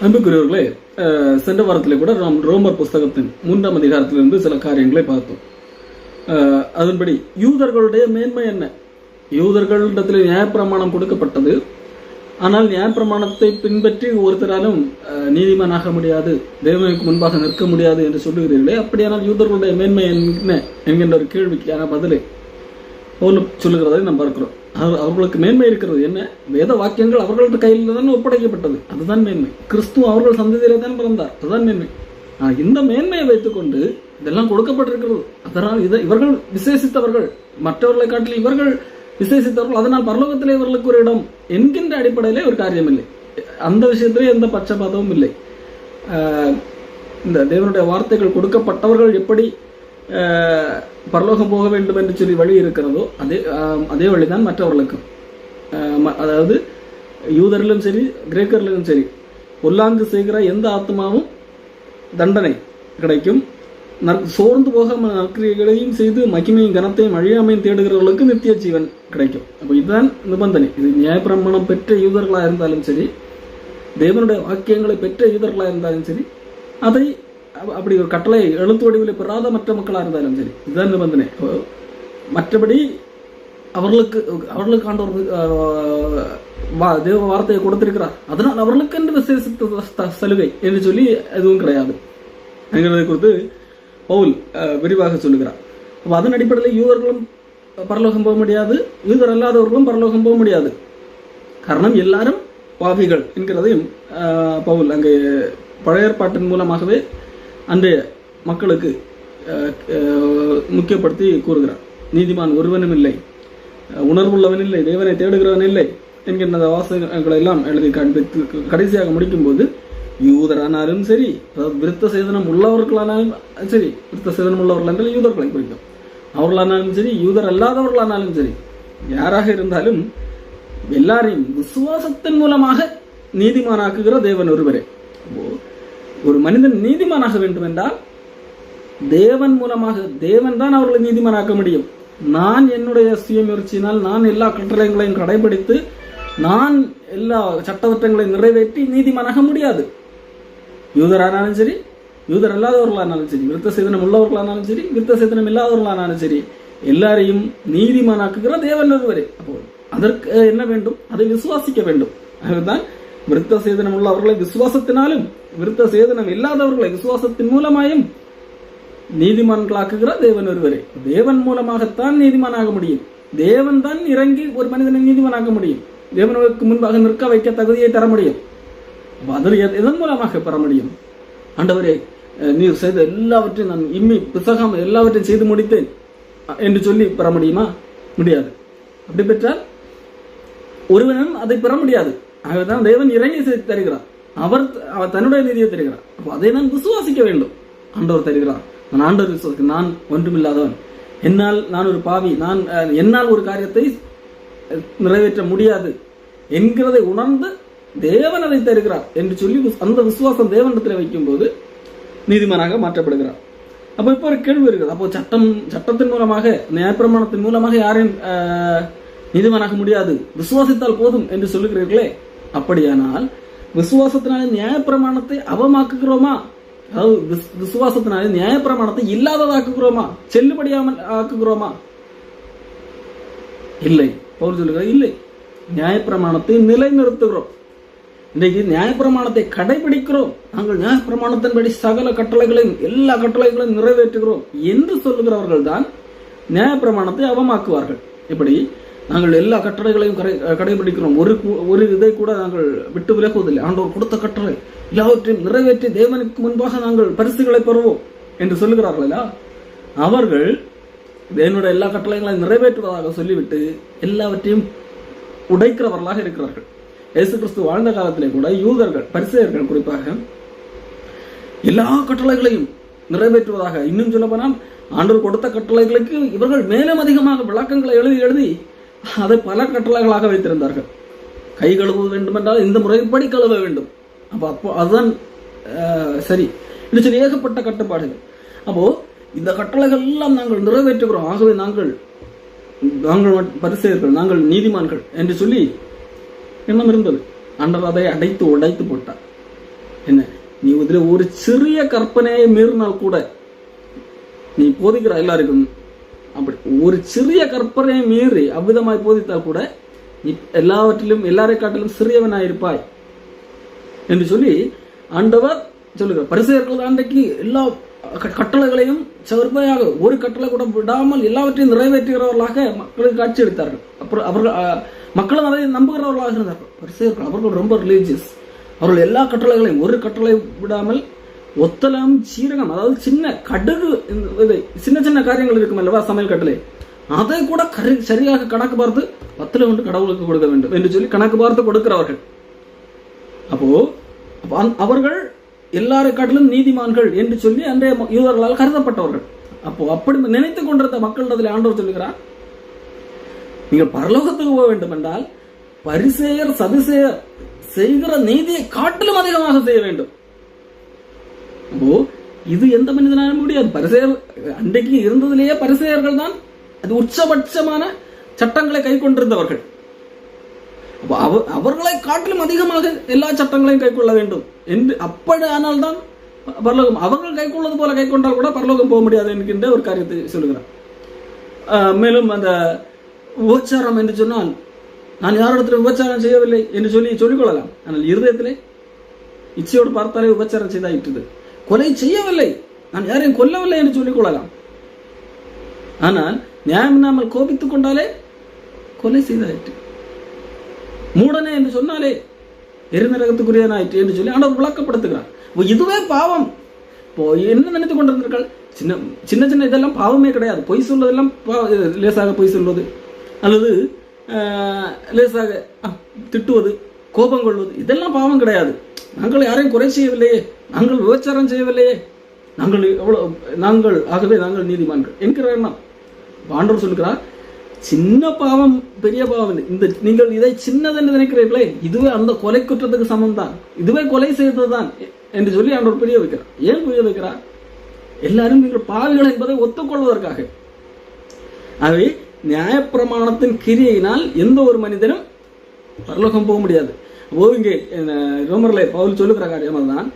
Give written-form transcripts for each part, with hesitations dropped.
அன்புக்குரியவர்களே, சென்ற வாரத்திலே கூட நாம் ரோமர் புஸ்தகத்தின் 3ஆம் அதிகாரத்திலிருந்து சில காரியங்களை பார்த்தோம். அதன்படி யூதர்களுடைய மேன்மை என்ன? யூதர்களிடத்தில் நியாயப்பிரமாணம் கொடுக்கப்பட்டது. ஆனால் நியாயப்பிரமாணத்தை பின்பற்றி ஒருத்தராலும் நீதிமானாக முடியாது, தேவனுக்கு முன்பாக நிற்க முடியாது என்று சொல்லுகிறீர்களே, அப்படியானால் யூதர்களுடைய மேன்மை என்ன என்கின்ற ஒரு கேள்விக்கான பதிலை சொல்லுகிறதை நாம் பார்க்கிறோம். அவர்களுக்கு மேன்மை இருக்கிறது என்ன? வேத வாக்கியங்கள் அவர்களது கையில் தான் ஒப்படைக்கப்பட்டது, அதுதான் மேன்மை. கிறிஸ்து அவர்கள் சந்ததியிலே தான் பிறந்தார், அதுதான் மேன்மை. இந்த மேன்மையை வைத்துக்கொண்டு இதெல்லாம் கொடுக்கப்பட்டிருக்கிறது, அதனால் இவர்கள் விசேஷித்தவர்கள், மற்றவர்களை காட்டில் இவர்கள் விசேஷித்தவர்கள், அதனால் பரலோகத்திலே இவர்களுக்கு ஒரு இடம் என்கின்ற அடிப்படையிலே ஒரு காரியம் இல்லை. அந்த விஷயத்திலே எந்த பட்சபாதமும் இல்லை. இந்த தேவனுடைய வார்த்தைகள் கொடுக்கப்பட்டவர்கள் எப்படி பரலோகம் போக வேண்டும் என்று சொல்லி வழி இருக்கிறதோ அதே வழிதான் மற்றவர்களுக்கும். அதாவது யூதரிலும் சரி கிரேக்கர்களிலும் சரி, பொல்லாங்கு செய்கிற எந்த ஆத்மாவும் தண்டனை கிடைக்கும். சோர்ந்து போகாமல் நற்கிரியைகளையும் செய்து மகிமையும் கனத்தையும் அழியாமையும் தேடுகிறவர்களுக்கு நித்திய ஜீவன் கிடைக்கும். அப்போ இதுதான் நிபந்தனை. இது நியாயப்பிரமாணம் பெற்ற யூதர்களாக இருந்தாலும் சரி, தேவனுடைய வாக்கியங்களை பெற்ற யூதர்களாக இருந்தாலும் சரி, அதை அப்படி ஒரு கட்டளை எழுத்து வடிவில் பெறாத மற்ற மக்களாக இருந்தாலும் சரி, இதுதான் நிபந்தனை. மற்றபடி அவர்களுக்கு ஆண்டவர் தேவ வார்த்தையை கொடுத்திருக்கிறார், அதனால் அவர்களுக்கு என்று விசேஷ சலுகை என்று சொல்லி எதுவும் கிடையாது என்கிறதை குறித்து பவுல் விரிவாக சொல்லுகிறார். அப்போ அதன் அடிப்படையில் யூதர்களும் பரலோகம் போக முடியாது, யூதர் அல்லாதவர்களும் பரலோகம் போக முடியாது. காரணம் எல்லாரும் பாவிகள் என்கிறதையும் பவுல் அங்கே பழைய ஏற்பாட்டின் மூலமாகவே அன்றைய மக்களுக்கு முக்கியப்படுத்தி கூறுகிறார். நீதிமான் ஒருவனும் இல்லை, உணர்வுள்ளவன் இல்லை, தேவனை தேடுகிறவன் இல்லை என்கின்ற வாசகங்களை எல்லாம் எழுதி காண்பித்து கடைசியாக முடிக்கும் போது யூதரானாலும் சரி, அதாவது விருத்த சேதனம் உள்ளவர்களானாலும் சரி, விருத்த சேதனம் உள்ளவர்கள் என்றால் யூதர்களை குறிக்கும், அவர்களானாலும் சரி, யூதர் அல்லாதவர்களானாலும் சரி, யாராக இருந்தாலும் எல்லாரையும் விசுவாசத்தின் மூலமாக நீதிமானாக்குகிற தேவன் ஒருவரே. ஒரு மனிதன் நீதிமானாக வேண்டும் என்றால் தேவன் மூலமாக, தேவன் தான் அவர்களை நீதிமானாக்க முடியும். நான் என்னுடைய சுயமுயற்சியினால் நான் எல்லா கட்டளைகளையும் கடைபிடித்து நான் எல்லா சட்டவட்டங்களையும் நிறைவேற்றி நீதிமானாக முடியாது. யூதரானாலும் சரி, யூதர் அல்லாதவர்களானாலும் சரி, விருத்த சேதனம் உள்ளவர்களானாலும் சரி, விருத்த சேதனம் இல்லாதவர்களானாலும் சரி, எல்லாரையும் நீதிமானாக்குகிற தேவன் ஒருவரே. அப்போ அதற்கு என்ன வேண்டும்? அதை விசுவாசிக்க வேண்டும். அதுதான் விருத்த சேதனம் உள்ளவர்களை விசுவாசத்தினாலும் விருத்த சேதனம் இல்லாதவர்களை விசுவாசத்தின் மூலமாயும் நீதிமான்களாக்குகிற தேவன் ஒருவரே. தேவன் மூலமாகத்தான் நீதிமானாக முடியும். தேவன் தான் இறங்கி ஒரு மனிதனை நீதிமானாக்க முடியும், தேவனுக்கு முன்பாக நிற்க வைக்க தகுதியை தர முடியும். அதில் எதன் மூலமாக பெற முடியும்? ஆண்டவரே, நீர் செய்த எல்லாவற்றையும் நான் இம்மி பிசகாமல் எல்லாவற்றையும் செய்து முடித்தேன் என்று சொல்லி பெற முடியுமா? முடியாது. அப்படி பெற்றால் ஒருவனும் அதை பெற முடியாது. ஆகவேதான் தேவன் இறங்கி தருகிறார், அவர் தன்னுடைய நீதியை தருகிறார். அப்போ அதை நான் விசுவாசிக்க வேண்டும். ஆண்டவர் தருகிறார், நான் ஆண்டவர் விசுவாசிக்க, நான் ஒன்றுமில்லாதவன், நான் ஒரு பாவி, என்னால் ஒரு காரியத்தை நிறைவேற்ற முடியாது என்கிறதை உணர்ந்து தேவன் அதை தருகிறார் என்று சொல்லி அந்த விசுவாசம் தேவனிடத்தில் வைக்கும் போது நீதிமானாக மாற்றப்படுகிறார். அப்போ இப்போ ஒரு கேள்வி இருக்கிறது. அப்போ சட்டத்தின் மூலமாக, நியாயப்பிரமாணத்தின் மூலமாக யாரையும் நீதிமானாக முடியாது, விசுவாசித்தால் போதும் என்று சொல்லுகிறீர்களே, அப்படியானால் விசுவாசத்தினாலே நியாயப்பிரமாணத்தை அவமாக்குகிறோமா? அதாவது விசுவாசத்தினாலே நியாயப்பிரமாணத்தை இல்லாததாக்குகிறோமா, செல்லுபடியாமல் ஆக்குகிறோமா? இல்லை. பவுல் சொல்லுகிறார், இல்லை, நியாயப்பிரமாணத்தை நிலைநிறுத்துகிறோம். இன்றைக்கு நியாயப்பிரமாணத்தை கடைபிடிக்கிறோம், நாங்கள் நியாயப்பிரமாணத்தின்படி சகல கட்டளைகளையும் எல்லா கட்டளைகளையும் நிறைவேற்றுகிறோம் என்று சொல்லுகிறவர்கள் தான் நியாயப்பிரமாணத்தை அவமாக்குவார்கள். இப்படி நாங்கள் எல்லா கட்டளைகளையும் கடைபிடிக்கிறோம், ஒரு இதை கூட நாங்கள் விட்டு விலகுவதில்லை, ஆண்டவர் கொடுத்த கட்டளை எல்லாவற்றையும் நிறைவேற்றி தேவனுக்கு முன்பாக நாங்கள் பரிசுகளை பெறுவோம் என்று சொல்லுகிறார்களா, அவர்கள் தேவனுடைய எல்லா கட்டளைகளையும் நிறைவேற்றுவதாக சொல்லிவிட்டு எல்லாவற்றையும் உடைக்கிறவர்களாக இருக்கிறார்கள். இயேசு கிறிஸ்து வாழ்ந்த காலத்திலே கூட யூதர்கள், பரிசேயர்கள் குறிப்பாக எல்லா கட்டளைகளையும் நிறைவேற்றுவதாக, இன்னும் சொல்ல போனால் ஆண்டவர் கொடுத்த கட்டளைகளுக்கு இவர்கள் மேலும் அதிகமாக விளக்கங்களை எழுதி அதை பல கட்டளைகளாக வைத்திருந்தார்கள். கை கழுவ வேண்டும் என்றால் இந்த முறைப்படி கழுவ வேண்டும், அப்போ அதுதான் சரி என்று சொல்லி ஏகப்பட்ட கட்டுப்பாடுகள். அப்போ இந்த கட்டளைகள் எல்லாம் நாங்கள் நிறைவேற்றுகிறோம், ஆகவே நாங்கள் பரிசேயர்கள், நாங்கள் நீதிமான்கள் என்று சொல்லி எண்ணம் இருந்தது. ஆண்டவர் அதை அடைத்து உடைத்து போட்டார். என்ன, நீ இதில் ஒரு சிறிய கற்பனையை மீறினால் கூட, நீ போதிக்கிற எல்லாருக்கும் அப்படி ஒரு சிறிய கற்பனையை மீறி அவ்விதமாய் போதித்தால் கூட நீ எல்லாவற்றிலும் எல்லாரை காட்டிலும் சிறியவனாயிருப்பாய் என்று சொல்லி ஆண்டவர் சொல்லுகிறார். பரிசேயர்கள் அன்றைக்கு எல்லா கட்டளைகளையும் செவ்வாயாக ஒரு கட்டளை கூட விடாமல் எல்லாவற்றையும் நிறைவேற்றுகிறவர்களாக மக்களுக்கு காட்சி அளித்தார்கள். அப்புறம் அவர்கள் மக்களும் அதை நம்புகிறவர்களாக இருந்தார்கள். பரிசேயர்கள் அவர்கள் ரொம்ப ரிலீஜியஸ். அவர்கள் எல்லா கட்டளைகளையும் ஒரு கட்டளை விடாமல் ஒத்தலம் சீரகம், அதாவது சின்ன கடுகு, சின்ன சின்ன காரியங்கள் இருக்கும் அல்லவா சமையல் கட்டளை, அதை கூட சரியாக கணக்கு பார்த்து 10 ஒன்று கடவுளுக்கு கொடுக்க வேண்டும் என்று சொல்லி கணக்கு பார்த்து கொடுக்கிறவர்கள். அப்போ அவர்கள் எல்லாரை காட்டிலும் நீதிமான்கள் என்று சொல்லி அன்றைய யூதர்களால் கருதப்பட்டவர்கள். அப்போ அப்படி நினைத்துக் கொண்டிருந்த மக்களிடத்தில் ஆண்டவர் சொல்லுகிறார், நீங்கள் பரலோகத்துக்கு போக வேண்டும் என்றால் பரிசேயர் சதுசேயர் செய்கிற நீதியை காட்டிலும் அதிகமாக செய்ய வேண்டும். அப்போ இது எந்த மனிதனாலும் முடியாது. பரிசேயர் அன்றைக்கு இருந்ததிலேயே பரிசேயர்கள் தான் அது உச்சபட்சமான சட்டங்களை கை கொண்டிருந்தவர்கள். அவர்களை காட்டிலும் அதிகமாக எல்லா சட்டங்களையும் கை கொள்ள வேண்டும் என்று அப்படி ஆனால் தான் பரலோகம். அவர்கள் கை கொள்வது போல கை கொண்டால் கூட பரலோகம் போக முடியாது என்கின்ற ஒரு காரியத்தை சொல்லுகிறார். மேலும் அந்த உபச்சாரம் என்று சொன்னால், நான் யாரிடத்தில் உபச்சாரம் செய்யவில்லை என்று சொல்லிக்கொள்ளலாம். ஆனால் இருதயத்திலே இச்சையோடு பார்த்தாலே உபச்சாரம் செய்தாயிற்று. கொலை செய்யவில்லை, நான் யாரையும் கொல்லவில்லை என்று சொல்லிக்கொள்ளலாம். ஆனால் நியாயம் இல்லாமல் கோபித்துக் கொண்டாலே கொலை செய்தாயிற்று. மூடனே என்று சொன்னாலே எரிநரகத்துக்குரியனாயிற்று என்று சொல்லி ஆண்டவர் விளக்கப்படுத்துகிறார். இதுவே பாவம். இப்போ என்ன நினைத்துக் கொண்டிருந்தீர்கள்? சின்ன சின்ன இதெல்லாம் பாவமே கிடையாது. பொய் சொல்வதெல்லாம் லேசாக பொய் சொல்வது, அல்லது லேசாக திட்டுவது, கோபம் கொள்வது, இதெல்லாம் பாவம் கிடையாது. நாங்கள் யாரையும் குறை செய்யவில்லையே, நாங்கள் விபச்சாரம் செய்யவில்லையே, ஆகவே நாங்கள் நீதிமான்கள் என்கிற எண்ணம். ஆண்டவர் சொல்கிறார், சின்ன பாவம் பெரிய பாவம், நீங்கள் இதை சின்னதென்று நினைக்கிறீர்களே, இதுவே அந்த கொலை குற்றத்துக்கு சமம் தான், இதுவே கொலை செய்ததுதான் என்று சொல்லி ஆண்டவர் புரிய வைக்கிறார். ஏன் புரிய வைக்கிறார்? எல்லாரும் நீங்கள் பாவிகள் என்பதை ஒத்துக்கொள்வதற்காக. ஆகவே நியாயப்பிரமாணத்தின் கிரியையினால் எந்த ஒரு மனிதனும் பரலோகம் போக முடியாது. இங்கே ரோமர்ல பவுல் சொல்லுகிற காரியம் தான்,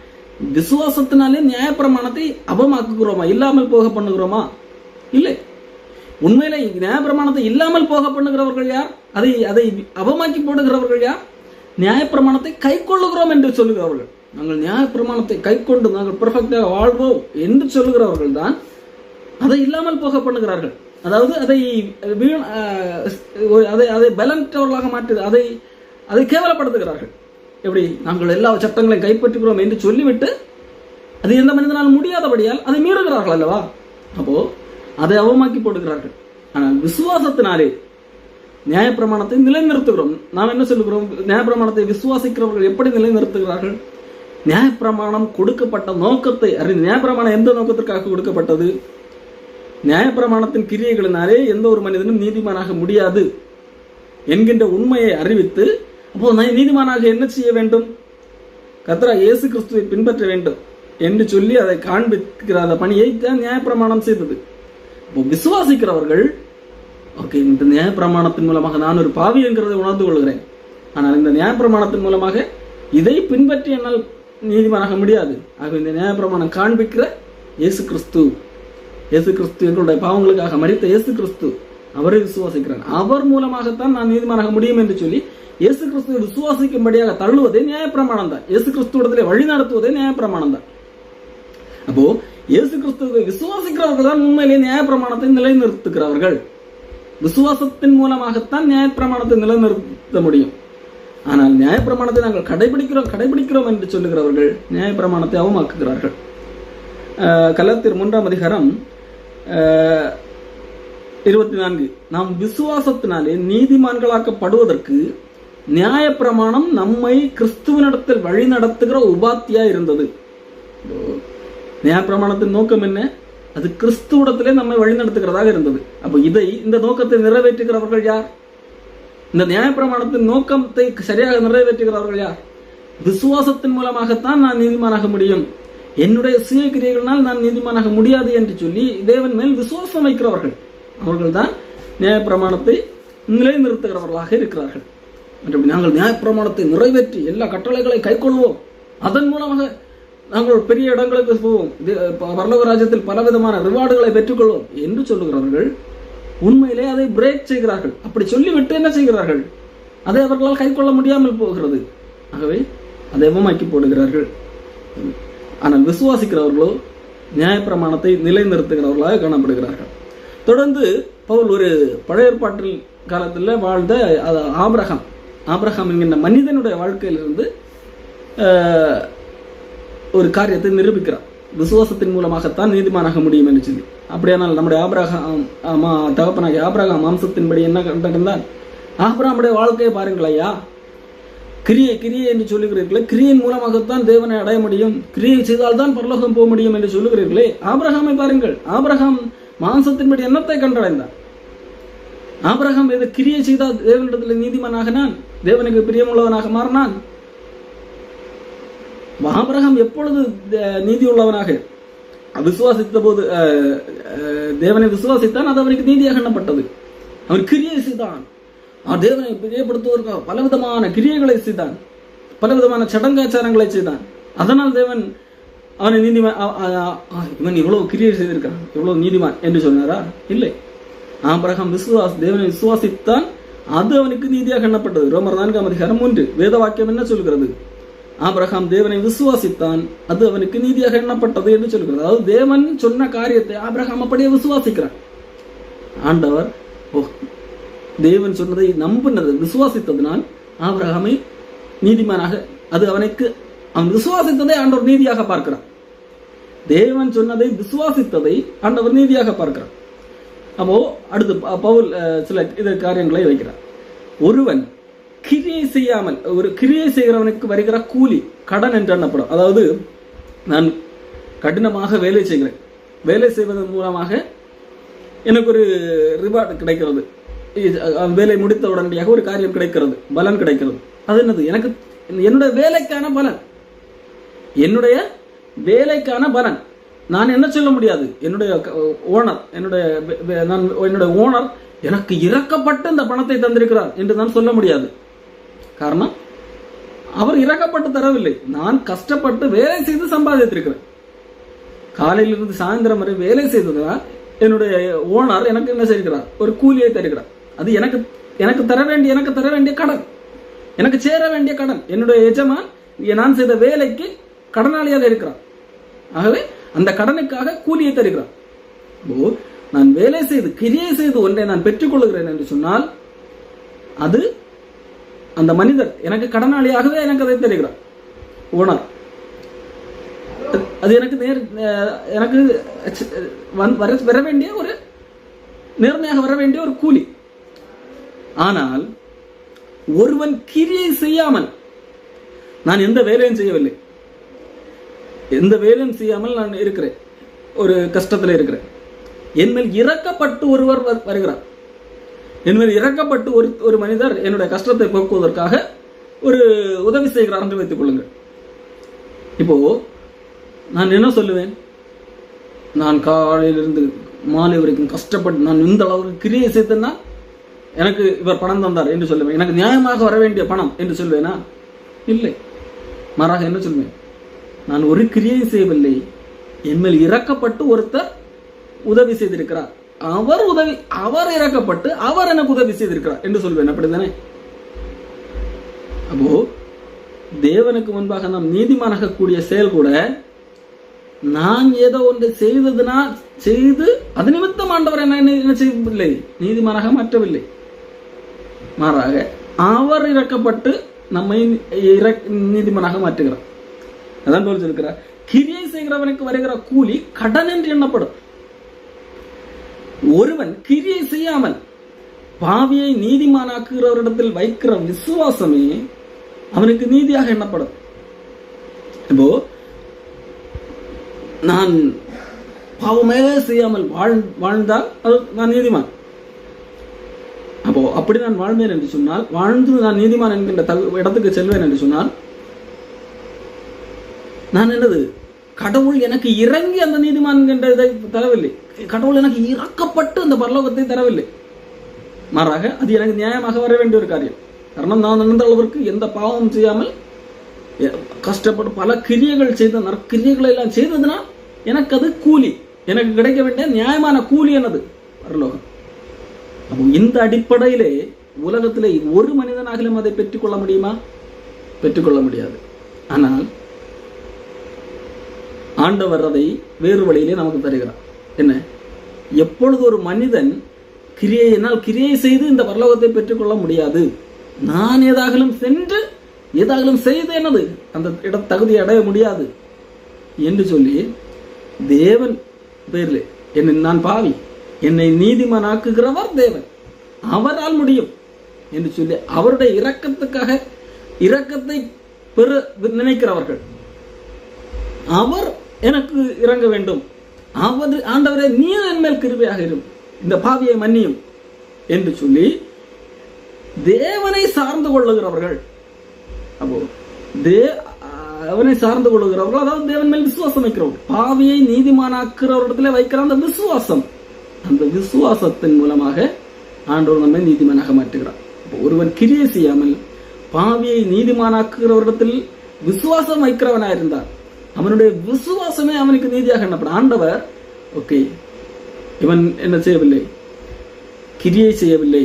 விசுவாசத்தினாலே நியாயப்பிரமாணத்தை அபமாக்குகிறோமா, இல்லாமல் போக பண்ணுகிறோமா? இல்லை. உண்மையிலே நியாயப்பிரமாணத்தை இல்லாமல் போக பண்ணுகிறவர்கள் யார்? அதை அவமாக்கி போடுகிறவர்கள் யார்? நியாயப்பிரமாணத்தை கை கொள்ளுகிறோம் என்று சொல்லுகிறவர்கள். நாங்கள் நியாயப்பிரமாணத்தை கை கொண்டு நாங்கள் பெர்ஃபெக்டாக வாழ்வோம் என்று சொல்லுகிறவர்கள் தான் அதை இல்லாமல் போக பண்ணுகிறார்கள். அதாவது அதை பலனற்றவர்களாக மாற்று, அதை கேவலப்படுத்துகிறார்கள். எப்படி? நாங்கள் எல்லா சட்டங்களையும் கைப்பற்றுகிறோம் என்று சொல்லிவிட்டு அது எந்த மனிதனால் முடியாதபடியால் அதை மீறுகிறார்கள் அல்லவா? அப்போ அதை அவமாக்கி போடுகிறார்கள். ஆனால் விசுவாசத்தினாலே நியாயப்பிரமாணத்தை நிலைநிறுத்துகிறோம். நாம் என்ன சொல்லுகிறோம்? நியாயப்பிரமாணத்தை விசுவாசிக்கிறவர்கள் எப்படி நிலைநிறுத்துகிறார்கள்? நியாயப்பிரமாணம் கொடுக்கப்பட்ட நோக்கத்தை அறிந்து, நியாயப்பிரமாணம் எந்த நோக்கத்திற்காக கொடுக்கப்பட்டது? நியாயப்பிரமாணத்தின் கிரியைகளினாலே எந்த ஒரு மனிதனும் நீதிமானாக முடியாது என்கின்ற உண்மையை அறிவித்து, அப்போ நீதிமானாக என்ன செய்ய வேண்டும்? கர்த்தராகிய இயேசு கிறிஸ்துவை பின்பற்ற வேண்டும் என்று சொல்லி அதை காண்பிக்கிற அந்த பணியை தான் நியாயப்பிரமாணம் செய்தது. விசுவாசிக்கிறவர்கள், ஓகே, இந்த நியாயப்பிரமாணத்தின் மூலமாக நான் ஒரு பாவி என்கிறதை உணர்ந்து கொள்கிறேன், ஆனால் இந்த நியாயப்பிரமாணத்தின் மூலமாக இதை பின்பற்றி என்னால் நீதிமானாக முடியாது. ஆக இந்த நியாயப்பிரமாணம் காண்பிக்கிற இயேசு கிறிஸ்து எங்களுடைய பாவங்களுக்காக மரித்த இயேசு கிறிஸ்து, அவரை விசுவாசிக்கிறான், அவர் மூலமாகத்தான் நான் நீதிமானாக முடியும் என்று சொல்லி இயேசு கிறிஸ்துவை விசுவாசிக்கும்படியாக தள்ளுவதே நியாயப்பிரமாணம் தான். இயேசு கிறிஸ்துவிடத்திலே வழி நடத்துவதே நியாயப்பிரமாணம் தான். அப்போ இயேசு கிறிஸ்துவை விசுவாசிக்கிறவர்கள் தான் உண்மையிலே நியாயப்பிரமாணத்தை நிலைநிறுத்துகிறவர்கள். விசுவாசத்தின் மூலமாகத்தான் நியாயப்பிரமாணத்தை நிலைநிறுத்த முடியும். ஆனால் நியாயப்பிரமாணத்தை நாங்கள் கடைபிடிக்கிறோம் என்று சொல்லுகிறவர்கள் நியாயப்பிரமாணத்தை அவமாக்குகிறார்கள். கலாத்தியர் 3ஆம் அதிகாரம் 24, நாம் விசுவாசத்தினாலே நீதிமான்களாக்கப்படுவதற்கு நியாயப்பிரமாணம் நம்மை கிறிஸ்துவனிடத்தில் வழி நடத்துகிற உபாத்தியா இருந்தது. நியாயப்பிரமாணத்தின் நோக்கம் என்ன? அது கிறிஸ்துவிடத்திலே நம்மை வழி நடத்துகிறதாக இருந்தது. அப்போ இந்த நோக்கத்தை நிறைவேற்றுகிறவர்கள் யார்? இந்த நியாயப்பிரமாணத்தின் நோக்கத்தை சரியாக நிறைவேற்றுகிறவர்கள் யார்? விசுவாசத்தின் மூலமாகத்தான் நான் நீதிமானாக முடியும், என்னுடைய சுய கிரியைகளினால் நான் நீதிமானாக முடியாது என்று சொல்லி தேவன் மேல் விசுவாசம் வைக்கிறவர்கள், அவர்கள் தான் நியாயப்பிரமாணத்தை நிலைநிறுத்துகிறவர்களாக இருக்கிறார்கள். நாங்கள் நியாயப்பிரமாணத்தை நிறைவேற்றி எல்லா கட்டளைகளை கைக்கொள்வோம், அதன் மூலமாக நாங்கள் பெரிய இடங்களுக்கு போவோம், பரலோக ராஜ்யத்தில் பலவிதமான ரிவார்டுகளை பெற்றுக்கொள்வோம் என்று சொல்லுகிறவர்கள் உண்மையிலே அதை பிரேக் செய்கிறார்கள். அப்படி சொல்லிவிட்டு என்ன செய்கிறார்கள்? அதை அவர்களால் கை கொள்ள முடியாமல் போகிறது. ஆகவே அதை எவமாக்கி போடுகிறார்கள். ஆனால் விசுவாசிக்கிறவர்களோ நியாயப்பிரமாணத்தை நிலைநிறுத்துகிறவர்களாக காணப்படுகிறார்கள். தொடர்ந்து பவுல் ஒரு பழைய ஏற்பாட்டில் காலத்தில் வாழ்ந்த ஆபிரகாம் என்கின்ற மனிதனுடைய வாழ்க்கையிலிருந்து ஒரு காரியத்தை நிரூபிக்கிறார். விசுவாசத்தின் மூலமாகத்தான் நீதிமானாக முடியும் என்று சொல்லி. அப்படியானால் நம்முடைய தகப்பனாகிய ஆபிரகாம் மாம்சத்தின்படி என்ன கண்டிருந்தால், ஆபிரகாமுடைய வாழ்க்கையை பாருங்கள் ஐயா, கிரியை என்று சொல்லுகிறீர்களே, கிரியின் மூலமாகத்தான் தேவனை அடைய முடியும், கிரியை செய்தால்தான் பரலோகம் போக முடியும் என்று சொல்லுகிறீர்களே, ஆபிரகாமை பாருங்கள். ஆபிரகாம் மாம்சத்தின்படி என்னத்தை கண்டடைந்தார்? ஆபிரகாம் எது கிரியை செய்தால் தேவனிடத்தில் நீதிமானாகினான், தேவனுக்கு பிரியமுள்ளவனாக மாறினான். ஆபிரகாம் எப்பொழுது நீதி உள்ளவனாக விசுவாசித்த போது தேவனை விசுவாசித்தான், அது அவனுக்கு நீதியாக எண்ணப்பட்டது. அவன் கிரியை செய்தான், தேவனை பிரியப்படுத்துவதற்காக பலவிதமான கிரியைகளை செய்தான், பலவிதமான சடங்காச்சாரங்களை செய்தான். அதனால் தேவன் அவனை நீதிமான், இவன் இவ்வளவு கிரியை செய்திருக்கான், இவ்வளவு நீதிமான் என்று சொன்னாரா? இல்லை. ஆபிரகாம் தேவனை விசுவாசித்தான், அது அவனுக்கு நீதியாக எண்ணப்பட்டது. ரோமர் 4:3 வேத வாக்கியம் என்ன சொல்கிறது? ஆபிரகாம் தேவனை விசுவாசித்தான், அது அவனுக்கு நீதியாக எண்ணப்பட்டது என்று சொல்கிறது. அதாவது தேவன் சொன்ன காரியத்தை ஆபிரகாம் அப்படியே விசுவாசிக்கிறான். ஆண்டவர் தேவன் சொன்னதை நம்பினது விசுவாசித்ததினால் ஆபிரகாமை நீதிமானாக, அது அவன் விசுவாசித்ததை ஆண்டவர் நீதியாக பார்க்கிறான். தேவன் சொன்னதை விசுவாசித்ததை ஆண்டவர் நீதியாக பார்க்கிறான். அப்போ அடுத்து பவுல் சில காரியங்களை வைக்கிறார். ஒருவன் கிரியை செய்யாமல், ஒரு கிரியை செய்கிறவனுக்கு வருகிற கூலி கடன் என்று எண்ணப்படும். அதாவது நான் கடினமாக வேலை செய்கிறேன், வேலை செய்வதன் மூலமாக எனக்கு ஒரு ரிவார்டு கிடைக்கிறது, வேலை முடித்த உடனடியாக ஒரு காரியம் கிடைக்கிறது, பலன் கிடைக்கிறது. அது என்னது? எனக்கு என்னுடைய வேலைக்கான பலன், என்னுடைய வேலைக்கான பலன். நான் என்ன சொல்ல முடியாது? என்னுடைய ஓனர் எனக்கு இறக்கப்பட்டு இந்த பணத்தை தந்திருக்கிறார் என்று நான் சொல்ல முடியாது. காரணம், அவர் இறக்கப்பட்டு தரவில்லை, நான் கஷ்டப்பட்டு வேலை செய்து சம்பாதித்திருக்கிறேன். காலையிலிருந்து சாயந்தரம் வரை வேலை செய்ததுனால் என்னுடைய ஓனர் எனக்கு என்ன செய்கிறார்? ஒரு கூலியை தருகிறார். அது எனக்கு தர வேண்டிய கடன், எனக்கு சேர வேண்டிய கடன். என்னுடைய எஜமான் நான் செய்த வேலைக்கு கடனாளியாக இருக்கிறார். ஆகவே அந்த கடனுக்காக கூலியை தருகிறார். நான் வேலை செய்து கிரியை செய்து ஒன்றை நான் பெற்றுக்கொள்கிறேன் என்று சொன்னால், அது அந்த மனிதர் எனக்கு கடனாளியாகவே எனக்கு அதை தருகிறார், ஓனர். அது எனக்கு வர வேண்டிய ஒரு நேர்மையாக வர வேண்டிய ஒரு கூலி. ஆனால் ஒருவன் கிரியை செய்யாமல், நான் எந்த வேலையும் செய்யவில்லை, எந்த வேலையும் செய்யாமல் நான் இருக்கிறேன், ஒரு கஷ்டத்தில் இருக்கிறேன், என்மேல் இறக்கப்பட்டு ஒருவர் வருகிறார், என்மேல் இறக்கப்பட்டு ஒரு மனிதர் என்னுடைய கஷ்டத்தை போக்குவதற்காக ஒரு உதவி செய்கிறார் என்று வைத்துக் கொள்ளுங்கள். இப்போ நான் என்ன சொல்லுவேன்? நான் காலையிலிருந்து மாலை வரைக்கும் கஷ்டப்பட்டு நான் இந்த அளவுக்கு கிரியை செய்தேன்னா எனக்கு இவர் பணம் தந்தார் என்று சொல்லுவேன், எனக்கு நியாயமாக வர வேண்டிய பணம் என்று சொல்வேனா? இல்லை. மாறாக என்ன சொல்வேன்? நான் ஒரு கிரியை செய்யவில்லை, என்மேல் இறக்கப்பட்டு ஒருத்தர் உதவி செய்திருக்கிறார், அவர் இறக்கப்பட்டு அவர் எனக்கு உதவி செய்திருக்கிறார் என்று சொல்வேன். அப்படித்தானே? அப்போ தேவனுக்கு முன்பாக நாம் நீதிமானாக கூடிய செயல் கூட, நான் ஏதோ ஒன்றை செய்து அது நிமித்தம் ஆண்டவர் என்ன செய்யவில்லை, நீதிமானாக மாற்றவில்லை. மாறாக அவர் இறக்கப்பட்டு நம்மை நீதிமானாக மாற்றுகிறார். அதான் போல் சொல்கிறார், கிரியை செய்கிறவனுக்கு வருகிற கூலி கடன் என்று எண்ணப்படும். ஒருவன் கிரியை செய்யாமல் பாவியை நீதிமானாக்குகிறவரிடத்தில் வைக்கிற விசுவாசமே அவனுக்கு நீதியாக எண்ணப்படும். இப்போ நான் பாவமே செய்யாமல் வாழ்ந்தால் அது நான் நீதிமான். அப்போ அப்படி நான் வாழ்வேன் என்று சொன்னால், வாழ்ந்து நான் நீதிமான் என்கின்ற இடத்துக்கு செல்வேன் என்று சொன்னால், நான் என்னது? கடவுள் எனக்கு இறங்கி அந்த நீதிமான் என்கின்ற இதை தரவில்லை, கடவுள் எனக்கு இறக்கப்பட்டு அந்த பரலோகத்தை தரவில்லை. மாறாக அது எனக்கு நியாயமாக வர வேண்டிய ஒரு காரியம். காரணம், நான் அந்த அளவிற்கு எந்த பாவமும் செய்யாமல் கஷ்டப்பட்டு பல கிரியைகள் செய்த நற்கிரியைகளை எல்லாம் செய்ததுன்னா எனக்கு அது கூலி, எனக்கு கிடைக்க வேண்டிய நியாயமான கூலி என்னது பரலோகம். அப்போ இந்த அடிப்படையிலே உலகத்திலே ஒரு மனிதனாகிலும் அதை பெற்றுக்கொள்ள முடியுமா? பெற்றுக்கொள்ள முடியாது. ஆனால் ஆண்டவர் அதை வேறு வழியிலே நமக்கு தருகிறார். என்ன? எப்பொழுது ஒரு மனிதன் என்னால் கிரியை செய்து இந்த பரலோகத்தை பெற்றுக்கொள்ள முடியாது, நான் ஏதாகலும் சென்று ஏதாகலும் செய்து என்னது அந்த தகுதியை அடைய முடியாது என்று சொல்லி தேவன் பேரில் என்னை நான் பாவி, என்னை நீதிமானாக்குகிறவர் தேவன், அவரால் முடியும் என்று சொல்லி அவருடைய இரக்கத்துக்காக இரக்கத்தை பெற நினைக்கிறவர்கள், அவர் எனக்கு இறங்க வேண்டும், ஆண்டவரே நீ என் மேல் கிருபையாக இரும், இந்த பாவியை மன்னியும் என்று சொல்லி தேவனை சார்ந்து கொள்ளுகிறவர்கள். அப்போ அவனை சார்ந்து கொள்ளுகிறவர்கள், அதாவது தேவன் மேல் விசுவாசம் வைக்கிறவர்கள், பாவியை நீதிமானாக்குறவரிடத்துல வைக்கிற அந்த விசுவாசம், அந்த விசுவாசத்தின் மூலமாக ஆண்டவர் நம்மை நீதிமானாக மாற்றுகிறார். ஒருவன் கிரியை செய்யாமல் பாவியை நீதிமானாக்குகிறவரிடத்தில் விசுவாசம் வைக்கிறவனா இருந்தார், அவனுடைய விசுவாசமே அவனுக்கு நீதியாக எண்ணப்படும். ஆண்டவர் ஓகே, இவன் என்ன செய்யவில்லை, கிரியை செய்யவில்லை,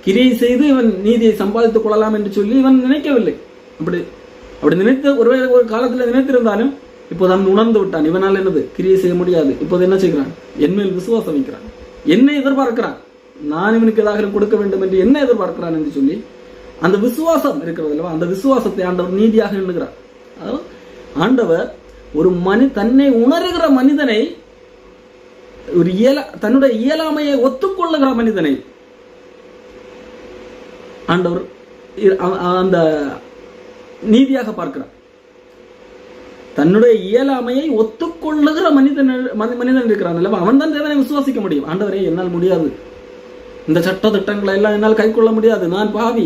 கிரியை செய்து இவன் நீதியை சம்பாதித்துக் கொள்ளலாம் என்று சொல்லி இவன் நினைக்கவில்லை. அப்படி நினைத்த ஒரு காலத்தில் நினைத்திருந்தாலும் இப்போது அவன் உணர்ந்து விட்டான், இவனால் என்னது கிரியை செய்ய முடியாது. இப்போது என்ன செய்கிறான்? என் மேல் விசுவாசம் வைக்கிறான், என்னை எதிர்பார்க்கிறான், நான் இவனுக்கு ஏதாவது கொடுக்க வேண்டும் என்று என்ன எதிர்பார்க்கிறான் என்று சொல்லி அந்த விசுவாசம் இருக்கிறது அல்லவா, அந்த விசுவாசத்தை ஆண்டவர் நீதியாக எண்ணுகிறார். அதாவது ஆண்டவர் ஒரு தன்னை உணர்கிற மனிதனை, ஒரு தன்னுடைய இயலாமையை ஒத்துக்கொள்ளுகிற மனிதனை ஆண்டவர் அந்த நீதியாக பார்க்கிறார். தன்னுடைய இயலாமையை ஒத்துக்கொள்ளுகிற மனிதன் இருக்கிறான் அல்லவா, அவன் தான் தேவனை விசுவாசிக்க முடியும். ஆண்டவரே என்னால் முடியாது, இந்த சட்ட திட்டங்களை எல்லாம் என்னால் கை கொள்ள முடியாது, நான் பாவி,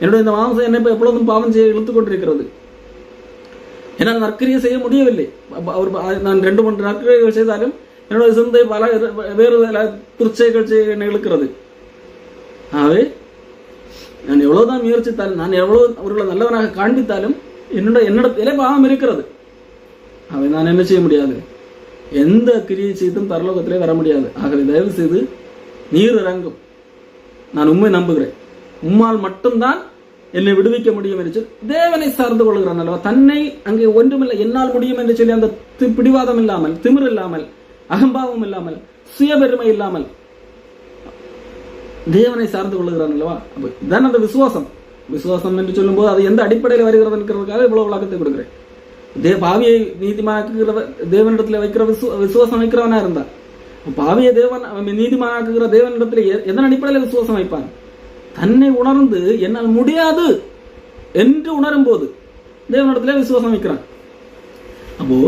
என்னுடைய இந்த மாம்சம் என்னை எப்பொழுதும் பாவம் செய்ய இழுத்துக் கொண்டிருக்கிறது, என்னால் நற்கிரியை செய்ய முடியவில்லை. நான் 2-3 நற்கிரியைகள் செய்தாலும் என்னுடைய சிந்தை பல வேறு துர்ச்சைகள் செய்ய இழுக்கிறது. ஆகவே நான் எவ்வளவுதான் முயற்சித்தாலும், நான் எவ்வளவு அவர்களை நல்லவனாக காண்பித்தாலும் என்னிடத்திலே பாவம் இருக்கிறது. அவை நான் என்ன செய்ய முடியாது, எந்த கிரியை செய்தும் பரலோகத்திலே வர முடியாது. ஆகவே தயவு செய்து நீர் இறங்கும், நான் உண்மை நம்புகிறேன், உம்மால் மட்டும்தான் என்னை விடுவிக்க முடியும் என்று சொல்லி தேவனை சார்ந்து கொள்கிறான் அல்லவா. தன்னை அங்கே ஒன்றுமில்லை, என்னால் முடியும் என்று சொல்லி அந்த பிடிவாதம் இல்லாமல், திமிர் இல்லாமல், அகம்பாவம் இல்லாமல், சுயபெருமை இல்லாமல் தேவனை சார்ந்து கொள்ளுகிறான் அல்லவா. அப்போ இதான் அந்த விசுவாசம். விசுவாசம் என்று சொல்லும் போது அது எந்த அடிப்படையில் வருகிறது என்கிறதுக்காக இவ்வளவு விளக்கத்தை கொடுக்கிறேன். பாவியை நீதிமாக்குகிற தேவனிடத்தில் வைக்கிற விசுவாசம் வைக்கிறவனா இருந்தா, பாவியை நீதிமாக்குகிற தேவனிடத்தில் எதன் அடிப்படையில் விசுவாசம் வைப்பான்? தன்னை உணர்ந்து என்னால் முடியாது என்று உணரும் போது தேவனிடத்திலே விசுவாசம் வைக்கிறான். அப்போ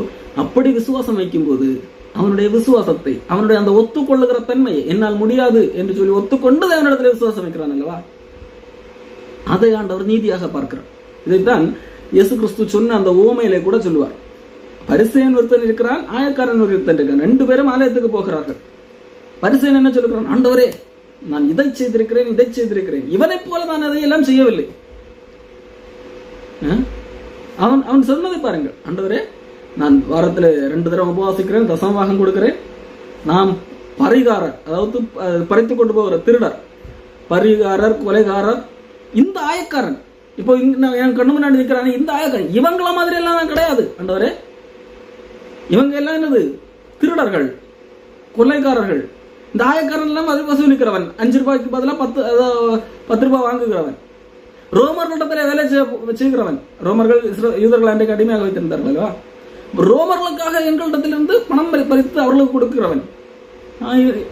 அப்படி விசுவாசம் வைக்கும் போது அவனுடைய விசுவாசத்தை, அவனுடைய அந்த ஒத்துக்கொள்ளுகிற தன்மையை, என்னால் முடியாது என்று சொல்லி ஒத்துக்கொண்டு தேவனிடத்திலே விசுவாசம் வைக்கிறான் அல்லவா, அதை ஆண்டவர் நீதியாக பார்க்கிறார். இதைத்தான் இயேசு கிறிஸ்து சொன்ன அந்த உவமையிலே கூட சொல்லுவார். பரிசேயன் ஒருத்தன் இருக்கிறான், ஆயக்காரன் ஒருத்தன் இருக்கான், 2 பேரும் ஆலயத்துக்கு போகிறார்கள். பரிசேயன் என்ன சொல்லுகிறான்? ஆண்டவரே, நான் இதை செய்திருக்கிறேன், இதை செய்திருக்கிறேன், இவனை போல நான் அதையெல்லாம் செய்யவில்லை. அவன் சொன்னதை பாருங்கள், ஆண்டவரே நான் வாரத்தில் 2 தடவை உபவாசிக்கிறேன், தசமபாகம் கொடுக்கிறேன், நாம் பரிகாரர், அதாவது பறித்து கொண்டு போகிற திருடர், பரிகாரர், கொலைகாரர், இந்த ஆயக்காரன் இப்போ என் கண்ணு முன்னாடி நிற்கிறானே இந்த ஆயக்காரன், இவங்கள மாதிரி எல்லாம் நான் கிடையாது ஆண்டவரே. இவங்க எல்லாம் என்னது? திருடர்கள், கொலைகாரர்கள். இந்த ஆயக்காரன் எல்லாம் அதை வசூலிக்கிறவன், 5 ரூபாய்க்கு பதிலாக 10 ரூபாய் வாங்குகிறவன், ரோமர்களிடத்தில் வேலை செய்கிறவன். ரோமர்கள் யூதர்கள் அன்றைக்கு அடிமையாக வைத்திருந்தார்கள் அல்லவா, ரோமர்களுக்காக எங்களிடத்திலிருந்து பணம் பறித்து அவர்களுக்கு கொடுக்கிறவன்.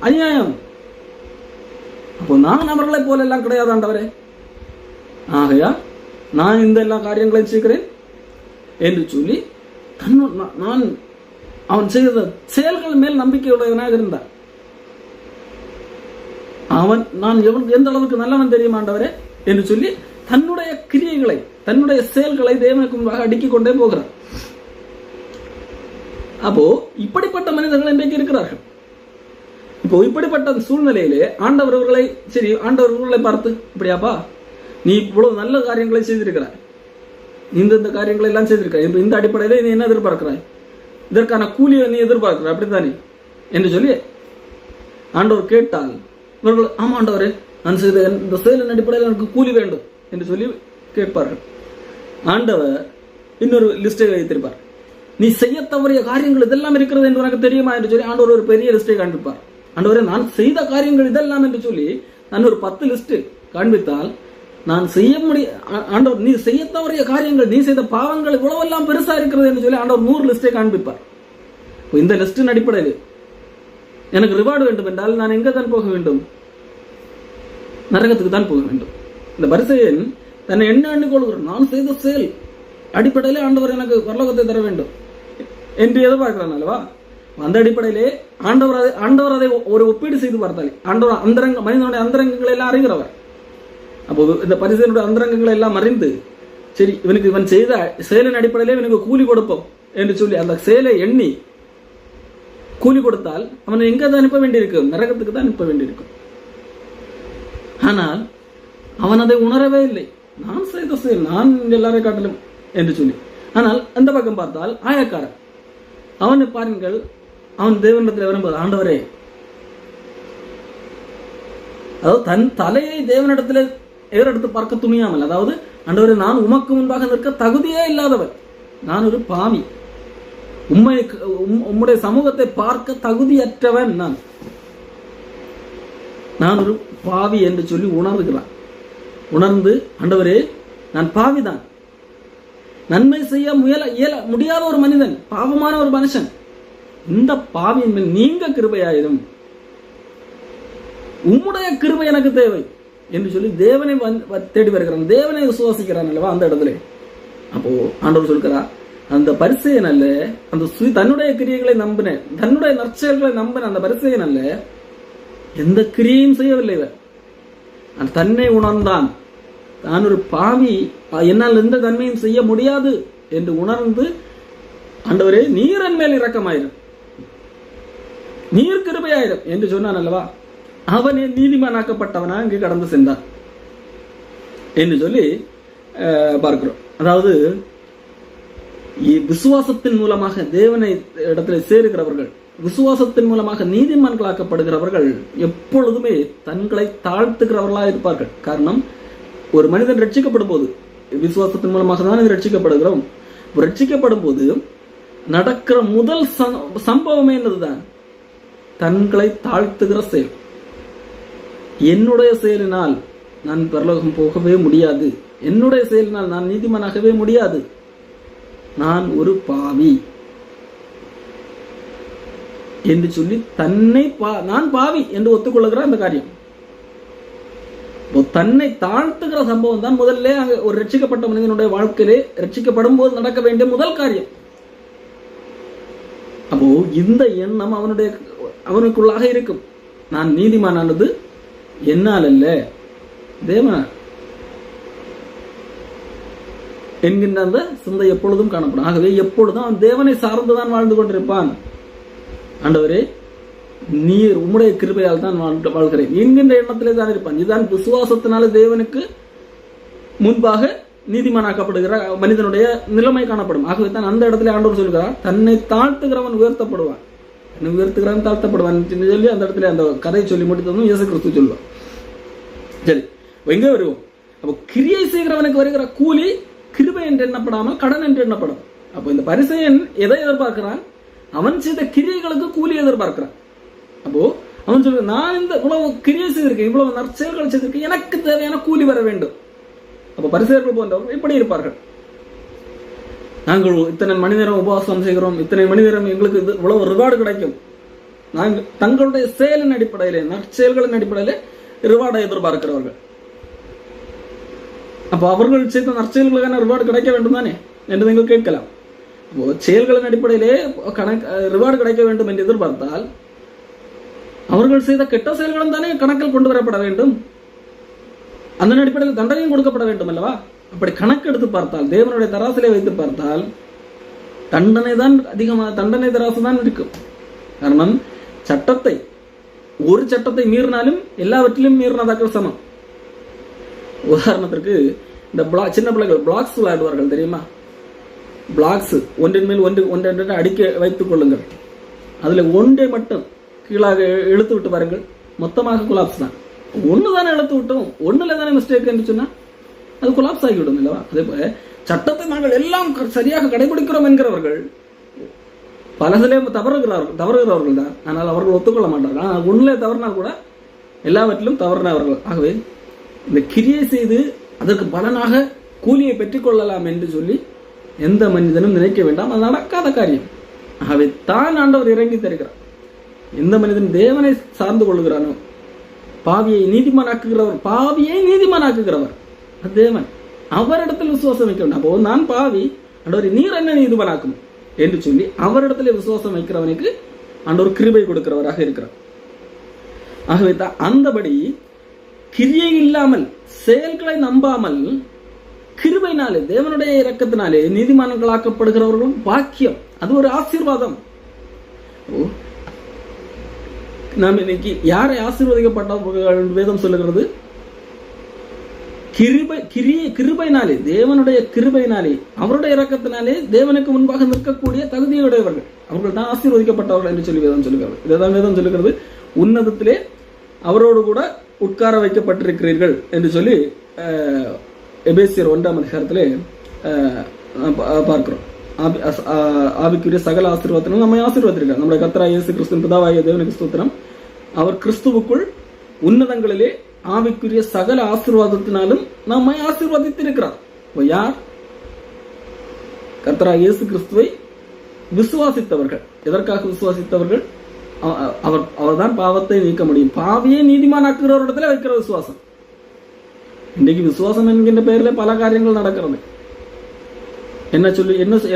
அநியாயம். அப்போ நான் அவர்களை போல எல்லாம் கிடையாது ஆண்டவரே, ஆகையா நான் இந்த எல்லா காரியங்களையும் செய்கிறேன் என்று சொல்லி நான் அவன் செய்த செயல்கள் மேல் நம்பிக்கையுடையவனாக இருந்தான். நான் எந்த அளவுக்கு நல்லவன் தெரியுமா ஆண்டவரே என்று சொல்லி தன்னுடைய கிரியைகளை, தன்னுடைய செயல்களை தேவனுக்கு முன்பாக அடுக்கிக் கொண்டே போகிறார். அப்போ இப்படிப்பட்ட மனிதர்கள் இன்றைக்கு இருக்கிறார்கள். இப்போ இப்படிப்பட்ட சூழ்நிலையிலே ஆண்டவர்களை பார்த்து, இப்படியாப்பா நீ இவ்வளவு நல்ல காரியங்களை செய்திருக்கிறாய், இந்த காரியங்களை எல்லாம் செய்திருக்க, இந்த அடிப்படையில நீ என்ன எதிர்பார்க்கிறாய், இதற்கான கூலியை நீ எதிர்பார்க்கிற அப்படித்தானே என்று சொல்லி ஆண்டவர் கேட்டால் இவர்கள் ஆமா ஆண்டவரே நான் செய்த இந்த செயலின் அடிப்படையில் எனக்கு கூலி வேண்டும் என்று சொல்லி கேட்பார்கள். ஆண்டவர் இன்னொரு லிஸ்டை வைத்திருப்பார். நீ செய்ய தவறிய காரியங்கள் இதெல்லாம் இருக்கிறது என்று உனக்கு தெரியுமா என்று சொல்லி ஆண்டவர் ஒரு பெரிய லிஸ்டை காண்பிப்பார். ஆண்டவரே நான் செய்த காரியங்கள் இதெல்லாம் என்று சொல்லி நான் ஒரு 10 லிஸ்ட் காண்பித்தால் நான் செய்ய ஆண்டவர் நீ செய்ய தவறிய காரியங்கள், நீ செய்த பாவங்கள் இவ்வளவெல்லாம் பெருசா இருக்கிறது என்று சொல்லி ஆண்டவர் 100 லிஸ்டை காண்பிப்பார். இந்த லிஸ்டின் அடிப்படையில் எனக்கு ரிவார்டு வேண்டும் என்றால் நான் எங்க தான் போக வேண்டும்? நரகத்துக்கு தான் போக வேண்டும். இந்த பரிசேயன் தன்னை என்ன எண்ணிக்கொள்கிறான், நான் செய்த செயல் அடிப்படையிலே ஆண்டவர் எனக்கு பரலோகத்தை தர வேண்டும் என்று எதிர்பார்க்கிறான் அல்லவா? அந்த அடிப்படையிலே ஆண்டவர் அதை ஒரு ஒப்பீடு செய்து பார்த்தாலே ஆண்டவர் மனிதனுடைய அந்தரங்கங்களை எல்லாம் அறிகிறவர். அப்போ இந்த பரிசேயனுடைய அந்தரங்கங்களை எல்லாம் அறிந்து சரி இவன் செய்த செயலின் அடிப்படையிலே இவனுக்கு கூலி கொடுப்போம் என்று சொல்லி அந்த செயலை எண்ணி கூலி கொடுத்தால் அவனை எங்க தான் அனுப்ப வேண்டியிருக்கும்? நரகத்துக்கு தான் அனுப்ப வேண்டியிருக்கும். ஆனால் அவன் அதை உணரவே இல்லை. நான் செய்த செயல் நான் எல்லாரையும் காட்டிலும் என்று சொல்லி. ஆனால் அந்த பக்கம் பார்த்தால் ஆயக்காரன் அவனை பாருங்கள், அவன் தேவனிடத்தில் வரும்போது ஆண்டவரே, அதாவது தன் தலையை தேவனிடத்தில் ஏறெடுத்து பார்க்க துணியாமல், அதாவது ஆண்டவரே நான் உமக்கு முன்பாக நிற்க தகுதியே இல்லாதவர், நான் ஒரு பாவி, உம்முடைய சமூகத்தை பார்க்க தகுதியற்றவன், நான் ஒரு பாவி என்று சொல்லி உணர்கிறான். உணர்ந்து ஆண்டவரே நான் பாவிதான், நன்மை செய்ய முடியாத ஒரு மனிதன், பாவமான ஒரு மனுஷன், இந்த பாவியின் மேல் நீங்க கிருபையாயிரும், உம்முடைய கிருபை எனக்கு தேவை என்று சொல்லி தேவனை தேடி வருகிறான், தேவனை விசுவாசிக்கிறான் அல்லவா அந்த இடத்துல. அப்போ ஆண்டவர் சொல்கிறார், அந்த பரிசேயன் அல்ல, அந்த தன்னுடைய கிரியைகளை நம்பின, தன்னுடைய நற்செயல்களை நம்பின அந்த பரிசேயன் அல்ல, எந்த கிரியையும் செய்யவில்லை. இவர் தன்னை உணர்ந்தான், நான் ஒரு பாவி, என்னால் எந்த தன்மையும் செய்ய முடியாது என்று உணர்ந்து ஆண்டவரே நீர் என் மேல் இரக்கமாயிரும், நீர் கிருபையாயிரும் என்று சொன்னான் அல்லவா, அவனே நீதிமானாக்கப்பட்டவனா இங்கே கடந்து சென்றான் என்று சொல்லி பார்க்கிறோம். அதாவது விசுவாசத்தின் மூலமாக தேவனை இடத்துல சேருகிறவர்கள், விசுவாசத்தின் மூலமாக நீதிமான்களாக்கப்படுகிறவர்கள் எப்பொழுதுமே தங்களை தாழ்த்துகிறவர்களாக இருப்பார்கள். காரணம், ஒரு மனிதன் ரட்சிக்கப்படும் போது விசுவாசத்தின் மூலமாக தான் ரட்சிக்கப்படுகிறோம். ரட்சிக்கப்படும் போது நடக்கிற முதல் சம்பவமே என்னதுதான்? தங்களை தாழ்த்துகிற செயல். என்னுடைய செயலினால் நான் பரலோகம் போகவே முடியாது, என்னுடைய செயலினால் நான் நீதிமானாகவே முடியாது, நான் ஒரு பாவி என்று சொல்லி தன்னை நான் பாவி என்று ஒத்துக்கொள்ளுகிற அந்த காரியம், தன்னை தாழ்த்துகிற சம்பவம் தான் முதல்ல ஒரு ரட்சிக்கப்பட்ட மனிதனுடைய வாழ்க்கையிலே ரட்சிக்கப்படும் போது நடக்க வேண்டிய முதல் காரியம். அப்போ இந்த எண்ணம் அவனுக்குள்ளாக இருக்கும். நான் நீதிமானானது என்னால் அல்ல, தேவனார் என்கின்ற அந்த சிந்தை எப்பொழுதும் காணப்படும். ஆகவே எப்பொழுதும் அவன் தேவனை சார்ந்துதான் வாழ்ந்து கொண்டிருப்பான். ஆண்டவரே நீர் உம்முடைய கிருபையால் தான் வாழ்கிறேன் என்கின்ற எண்ணத்திலே தான் இருப்பான். இதுதான் விசுவாசத்தினால தேவனுக்கு முன்பாக நீதிமானாக்கப்படுகிற மனிதனுடைய நிலைமை காணப்படும். ஆகவே தான் அந்த இடத்துல ஆண்டவர் சொல்கிறார், தன்னை தாழ்த்துகிறவன் உயர்த்தப்படுவான், உயர்த்துகிறவன் தாழ்த்தப்படுவான் சொல்லி அந்த இடத்துல அந்த கதையை சொல்லி முடித்ததும் இயேசு கிறிஸ்து சொல்லுவான். சரி, எங்கே வருவோம்? அப்போ கிரியை செய்கிறவனுக்கு வருகிற கூலி கிருபை என்று எண்ணப்படாமல் கடன் என்று எண்ணப்படும். அப்போ இந்த பரிசேயன் எதை எதிர்பார்க்கிறான்? அவன் செய்த கிரியைகளுக்கு கூலி எதிர்பார்க்கிறான். அப்போ அவன் சொல்ற, நான் இந்த இவ்வளவு கிரியை செய்திருக்கேன், இவ்வளவு நற்செயல்கள் செய்திருக்கேன், எனக்கு தேவையான கூலி வர வேண்டும். அப்ப பரிசேயர்கள் போன்றவர்கள் எப்படி இருப்பார்கள்? நாங்கள் இத்தனை மணி நேரம் உபவாசம் செய்கிறோம், இத்தனை மணி நேரம் எங்களுக்கு இவ்வளவு ரிவார்டு கிடைக்கும், நாங்கள் தங்களுடைய செயலின் அடிப்படையிலே நற்செயல்களின் அடிப்படையிலே ரிவார்டை எதிர்பார்க்கிறவர்கள். அப்போ அவர்கள் செய்த நற்செயல்களுக்கான ரிவார்டு கிடைக்க வேண்டும் தானே என்று நீங்கள் கேட்கலாம். அப்போ செயல்களின் அடிப்படையிலே ரிவார்டு கிடைக்க வேண்டும் என்று எதிர்பார்த்தால் அவர்கள் செய்த கெட்ட செயல்களும் தானே கணக்கில் கொண்டு வரப்பட வேண்டும், அந்த அடிப்படையில் தண்டனையும் கொடுக்கப்பட வேண்டும் அல்லவா? அப்படி கணக்கு எடுத்து பார்த்தால், தேவனுடைய தராசிலே வைத்து பார்த்தால் தண்டனை தான் அதிகமாக, தண்டனை தராசு தான் இருக்கும். காரணம், ஒரு சட்டத்தை மீறினாலும் எல்லாவற்றிலும் மீறினதாக்கள் சமம். உதாரணத்திற்கு இந்த சின்ன பிள்ளைகள் பிளாக்ஸ் விளையாடுவார்கள் தெரியுமா? பிளாக்ஸ் ஒன்றின் மேல் ஒன்று அடிக்க வைத்துக் கொள்ளுங்கள். அதில் ஒன்றை மட்டும் கீழாக இழுத்து விட்டு பாருங்கள், மொத்தமாக கொலாப்ஸ் தான். ஒன்று தானே இழுத்து விட்டோம், ஒன்றில் தானே மிஸ்டேக் என்று சொன்னால் அது கொலாப்ஸ் ஆகிவிடும் இல்லவா? அதே போல சட்டத்தை நாங்கள் எல்லாம் சரியாக கடைபிடிக்கிறோம் என்கிறவர்கள் பலதிலே தவறுகிறவர்கள் தான். ஆனால் அவர்கள் ஒத்துக்கொள்ள மாட்டார்கள். ஆனால் ஒன்றிலே தவறினால் கூட எல்லாவற்றிலும் தவறினவர்கள். ஆகவே இந்த கிரியை செய்து அதற்கு பலனாக கூலியை பெற்றுக்கொள்ளலாம் என்று சொல்லி எந்த மனிதனும் நினைக்க வேண்டாம். அது நடக்காத காரியம். ஆகவே தான் ஆண்டவர் இறங்கி தருகிறார். எந்த மனிதன் தேவனை சார்ந்து கொள்கிறானோ, பாவியை நீதிமானாக்குகிறவர் தேவன், அவரிடத்தில் விசுவாசம் வைக்க வேண்டும். அப்போ நான் பாவி, ஆண்டவர் நீர் என்ன நீதிமானாக்கும் என்று சொல்லி அவரிடத்தில் விசுவாசம் வைக்கிறவனுக்கு ஆண்டவர் கிருபை கொடுக்கிறவராக இருக்கிறார். ஆகவே தான் அந்தபடி கிரியை இல்லாமல் செயல்களை நம்பாமல் கிருபையினாலே தேவனுடைய இரக்கத்தினாலே நீதிமான்களாக்கப்படுகிறவர்களும் பாக்கியம். அது ஒரு ஆசீர்வாதம். நாம் இன்னைக்கு யாரை ஆசீர்வதிக்கப்பட்ட வேதம் சொல்லுகிறது? கிருபையினாலே, தேவனுடைய கிருபையினாலே, அவருடைய இரக்கத்தினாலே தேவனுக்கு முன்பாக நிற்கக்கூடிய தகுதியுடையவர்கள், அவர்கள் தான் ஆசீர்வதிக்கப்பட்டவர்கள் என்று சொல்லி வேதம் சொல்லுகிறது. இதைதான் வேதம் சொல்லுகிறது, உன்னதத்திலே அவரோடு கூட உட்கார வைக்கப்பட்டிருக்கிறீர்கள் என்று சொல்லி எபேசியர் 1ஆம் அதிகாரத்திலே பார்க்கிறோம். ஆவிக்குரிய சகல ஆசீர்வாதத்திலும் நம்மை ஆசீர்வதிக்கிறார். நம்முடைய கர்த்தராகிய இயேசு கிறிஸ்துவின் பிதாவாகிய தேவனுக்கு ஸ்தோத்திரம். அவர் கிறிஸ்துவுக்குள் உன்னதங்களிலே ஆவிக்குரிய சகல ஆசீர்வாதத்தினாலும் நம்மை ஆசீர்வதித்திருக்கிறார். யார்? கர்த்தராகிய இயேசு கிறிஸ்துவை விசுவாசித்தவர்கள். எதற்காக விசுவாசித்தவர்கள்? அவர்தான் பாவத்தை நீக்க முடியும். பாவியை நீதிமானாக்குகிற இடத்துல வைக்கிற விசுவாசம். இன்றைக்கு விசுவாசம் என்கின்ற பெயரில் பல காரியங்கள் நடக்கிறது.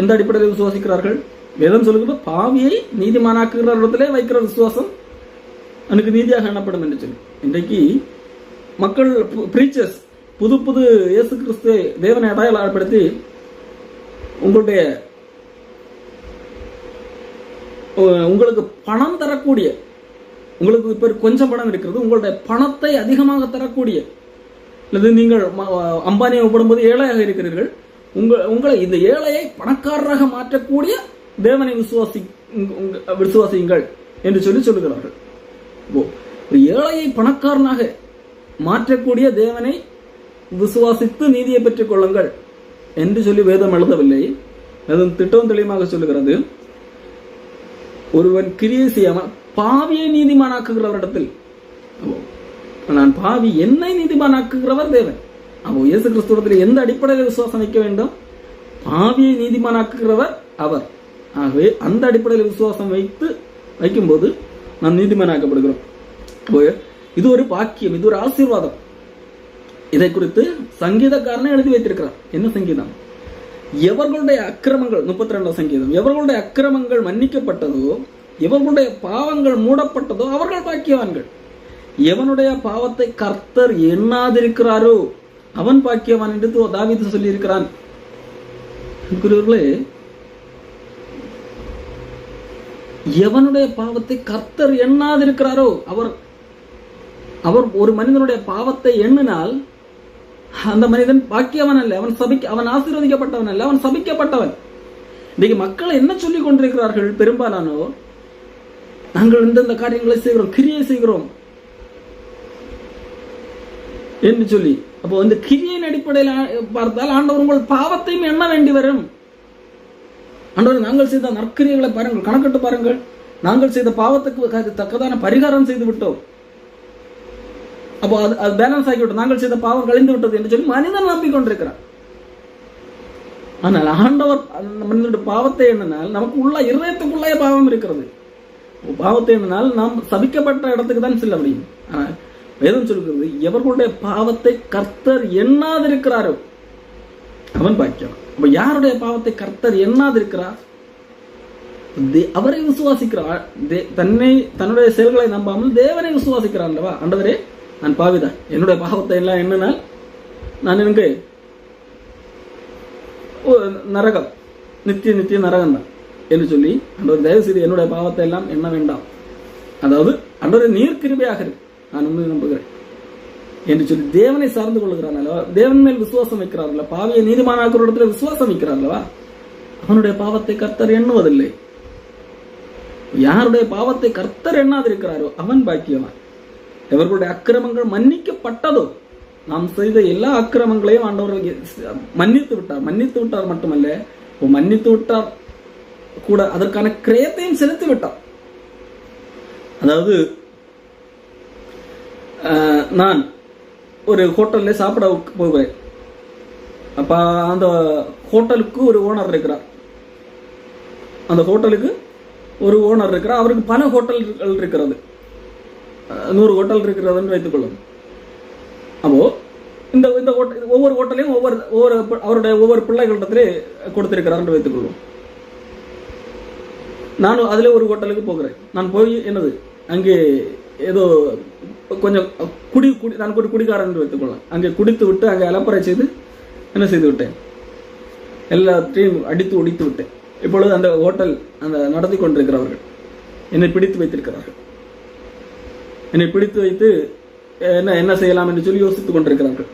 எந்த அடிப்படையில் விசுவாசிக்கிறார்கள்? வேதம் சொல்லுகிறது, பாவியை நீதிமானாக்குகிற இடத்துல வைக்கிற விசுவாசம் எனக்கு நீதியாக எண்ணப்படும் என்று சொல்லி. இன்றைக்கு மக்கள் பிரீச்சர்ஸ் புது இயேசு கிறிஸ்துவை தேவனை அடையாளப்படுத்தி உங்களுக்கு பணம் தரக்கூடிய, உங்களுக்கு இப்ப கொஞ்சம் பணம் இருக்கிறது, உங்களுடைய பணத்தை அதிகமாக தரக்கூடிய, அல்லது நீங்கள் அம்பானியை ஒப்பிடும்போது ஏழையாக இருக்கிறீர்கள், உங்களை இந்த ஏழையை பணக்காரராக மாற்றக்கூடிய தேவனை விசுவாசியுங்கள் என்று சொல்லி சொல்லுகிறார்கள். ஒரு ஏழையை பணக்காரனாக மாற்றக்கூடிய தேவனை விசுவாசித்து நீதியை பெற்றுக் கொள்ளுங்கள் என்று சொல்லி வேதம் எழுதவில்லை. வேதம் திட்டம் தெளிவாக சொல்லுகிறது, ஒருவன் கிரியை செய்யாமல் பாவியை நீதிமானாக்குகிறவரிடத்தில், நான் பாவி, என்னை நீதிமானாக்குகிறவர் தேவன். அப்போ இயேசு கிறிஸ்துவத்தில் எந்த அடிப்படையில் விசுவாசம் வைக்க வேண்டும்? பாவியை நீதிமானாக்குகிறவர் அவர். ஆகவே அந்த அடிப்படையில் விசுவாசம் வைக்கும்போது நாம் நீதிமானாக்கப்படுகிறோம். இது ஒரு பாக்கியம், இது ஒரு ஆசீர்வாதம். இதை குறித்து சங்கீதக்காரனை எழுதி வைத்திருக்கிறார். என்ன சங்கீதம்? எவர்களுடைய அக்கிரமங்கள், 32ஆம் சங்கீதம், எவர்களுடைய அக்கிரமங்கள் மன்னிக்கப்பட்டதோ, எவர்களுடைய பாவங்கள் மூடப்பட்டதோ அவர்கள் பாக்கியவான்கள். எவனுடைய பாவத்தை கர்த்தர் எண்ணாதிருக்கிறாரோ அவன் பாக்கியவான் என்று தாவீது சொல்லி இருக்கிறான். எவனுடைய பாவத்தை கர்த்தர் எண்ணாதிருக்கிறாரோ அவர் ஒரு மனிதனுடைய பாவத்தை எண்ணினால் அந்த மனிதன் பாக்கியவன் அல்ல, அவன் ஆசீர்வதிக்கப்பட்டவன் அல்ல, அவன் சபிக்கப்பட்டவன். இன்னைக்கு மக்கள் என்ன சொல்லிக் கொண்டிருக்கிறார்கள்? பெரும்பாலானோர், நாங்கள் இந்த காரியங்களை செய்கிறோம், கிரியை செய்கிறோம் என்று சொல்லி. அப்போ இந்த கிரியின் அடிப்படையில் பார்த்தால் ஆண்டவர் உங்கள் பாவத்தையும் எண்ண வேண்டி வரும். ஆண்டவர், நாங்கள் செய்த நற்கிரியைகளை பாருங்கள், கணக்கிட்டு பாருங்கள், நாங்கள் செய்த பாவத்துக்கு தக்கதான பரிகாரம் செய்து விட்டோம், அப்போ அது பேலன்ஸ் ஆகிவிட்டோம், நாங்கள் செய்த பாவம் கழிந்து விட்டது என்று சொல்லி மனிதன் நம்பிக்கொண்டிருக்கிறார். ஆனால் ஆண்டவர் மனிதனுடைய பாவத்தை எண்ணினால் நமக்கு உள்ள இருதயத்துக்குள்ளே பாவம் இருக்கிறது. பாவத்தை எண்ணினால் நாம் சபிக்கப்பட்ட இடத்துக்கு தான் செல்ல முடியும். ஆனால் வேதம் சொல்கிறது, எவர்களுடைய பாவத்தை கர்த்தர் எண்ணாதிருக்கிறாரோ அவன் பாக்கியம். அப்ப யாருடைய பாவத்தை கர்த்தர் எண்ணாதிருக்கிறார்? அவரை விசுவாசிக்கிறார். தன்னுடைய செயல்களை நம்பாமல் தேவனை விசுவாசிக்கிறார் அல்லவா? ஆண்டவரே, நான் பாவிதான், என்னுடைய பாவத்தை எல்லாம் எண்ணினால் நான் எனக்கு நரகம், நித்திய நரகம் தான் என்று சொல்லி, ஆண்டவர் தயவு செய்து என்னுடைய பாவத்தை எல்லாம் எண்ண வேண்டாம். அதாவது ஆண்டவரே, நீர் கிருபையாக இருக்கு, நான் நம்புகிறேன், என்று சொல்லி தேவனை சார்ந்து கொள்கிறான் அல்லவா, தேவன் மேல் விசுவாசம் வைக்கிறார்களா, பாவியை நீதிமானாக்குற இடத்துல விசுவாசம் வைக்கிறார்களவா, அவனுடைய பாவத்தை கர்த்தர் எண்ணுவதில்லை. யாருடைய பாவத்தை கர்த்தர் எண்ணாதிருக்கிறாரோ அவன் பாக்கியவான். எவர்களுடைய அக்கிரமங்கள் மன்னிக்கப்பட்டதோ, நாம் செய்த எல்லா அக்கிரமங்களையும் ஆண்டவர் மன்னித்து விட்டார் மட்டுமல்ல, மன்னித்து விட்டார் கூட அதற்கான கிரயத்தையும் செலுத்தி விட்டார். அதாவது நான் ஒரு ஹோட்டல்ல சாப்பிட போகிறேன். அப்ப அந்த ஹோட்டலுக்கு ஒரு ஓனர் இருக்கிறார். அந்த ஹோட்டலுக்கு ஒரு ஓனர் இருக்கிறார். அவருக்கு பல ஹோட்டல்கள் இருக்கிறது, 100 ஹோட்டல் இருக்கிறதுன்னு வைத்துக்கொள்ளும். அப்போ இந்த ஒவ்வொரு ஹோட்டலையும் அவருடைய ஒவ்வொரு பிள்ளைகளிடத்திலே கொடுத்திருக்கிறார் வைத்துக்கொள்வோம். நானும் அதுல ஒரு ஹோட்டலுக்கு போகிறேன். நான் போய் என்னது அங்கே ஏதோ கொஞ்சம் நான் ஒரு குடிகாரன் என்று வைத்துக்கொள்ளலாம். அங்கே குடித்து விட்டு அங்கே அலப்பறை செய்து என்ன செய்து விட்டேன், எல்லாத்தையும் அடித்து ஒடித்து விட்டேன். இப்பொழுது அந்த ஹோட்டல் அந்த நடத்தி கொண்டிருக்கிறவர்கள் என்னை பிடித்து வைத்திருக்கிறார்கள். என்னை பிடித்து வைத்து என்ன செய்யலாம் என்று சொல்லி யோசித்துக் கொண்டிருக்கிறார்கள்.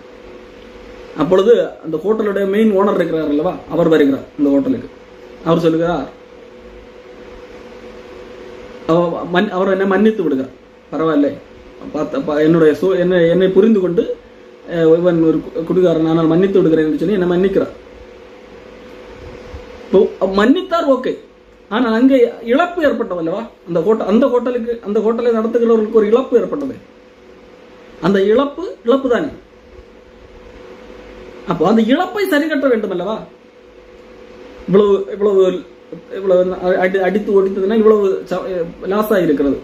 அப்பொழுது அந்த ஹோட்டலுடைய மெயின் ஓனர் இருக்கிறார் அல்லவா, அவர் வருகிறார் இந்த ஹோட்டலுக்கு. அவர் சொல்லுகிறார், அவர் என்னை மன்னித்து விடுகிறார், பரவாயில்லை, என்னை புரிந்து கொண்டு இவன் ஒரு குடிகாரன், ஆனால் மன்னித்து விடுகிறேன் என்று சொல்லி என்னை மன்னிக்கிறார். மன்னித்தார், ஓகே. ஆனால் அங்கே இழப்பு ஏற்பட்டதல்லவா, அந்த ஹோட்டலை நடத்துகிறவர்களுக்கு ஒரு இழப்பு ஏற்பட்டது. அந்த இழப்பு தானே. அப்போ அந்த இழப்பை சரி கட்ட வேண்டும் அல்லவா. இவ்வளவு அடித்து ஒடித்ததுன்னா இவ்வளவு லாஸ் ஆகிருக்கிறது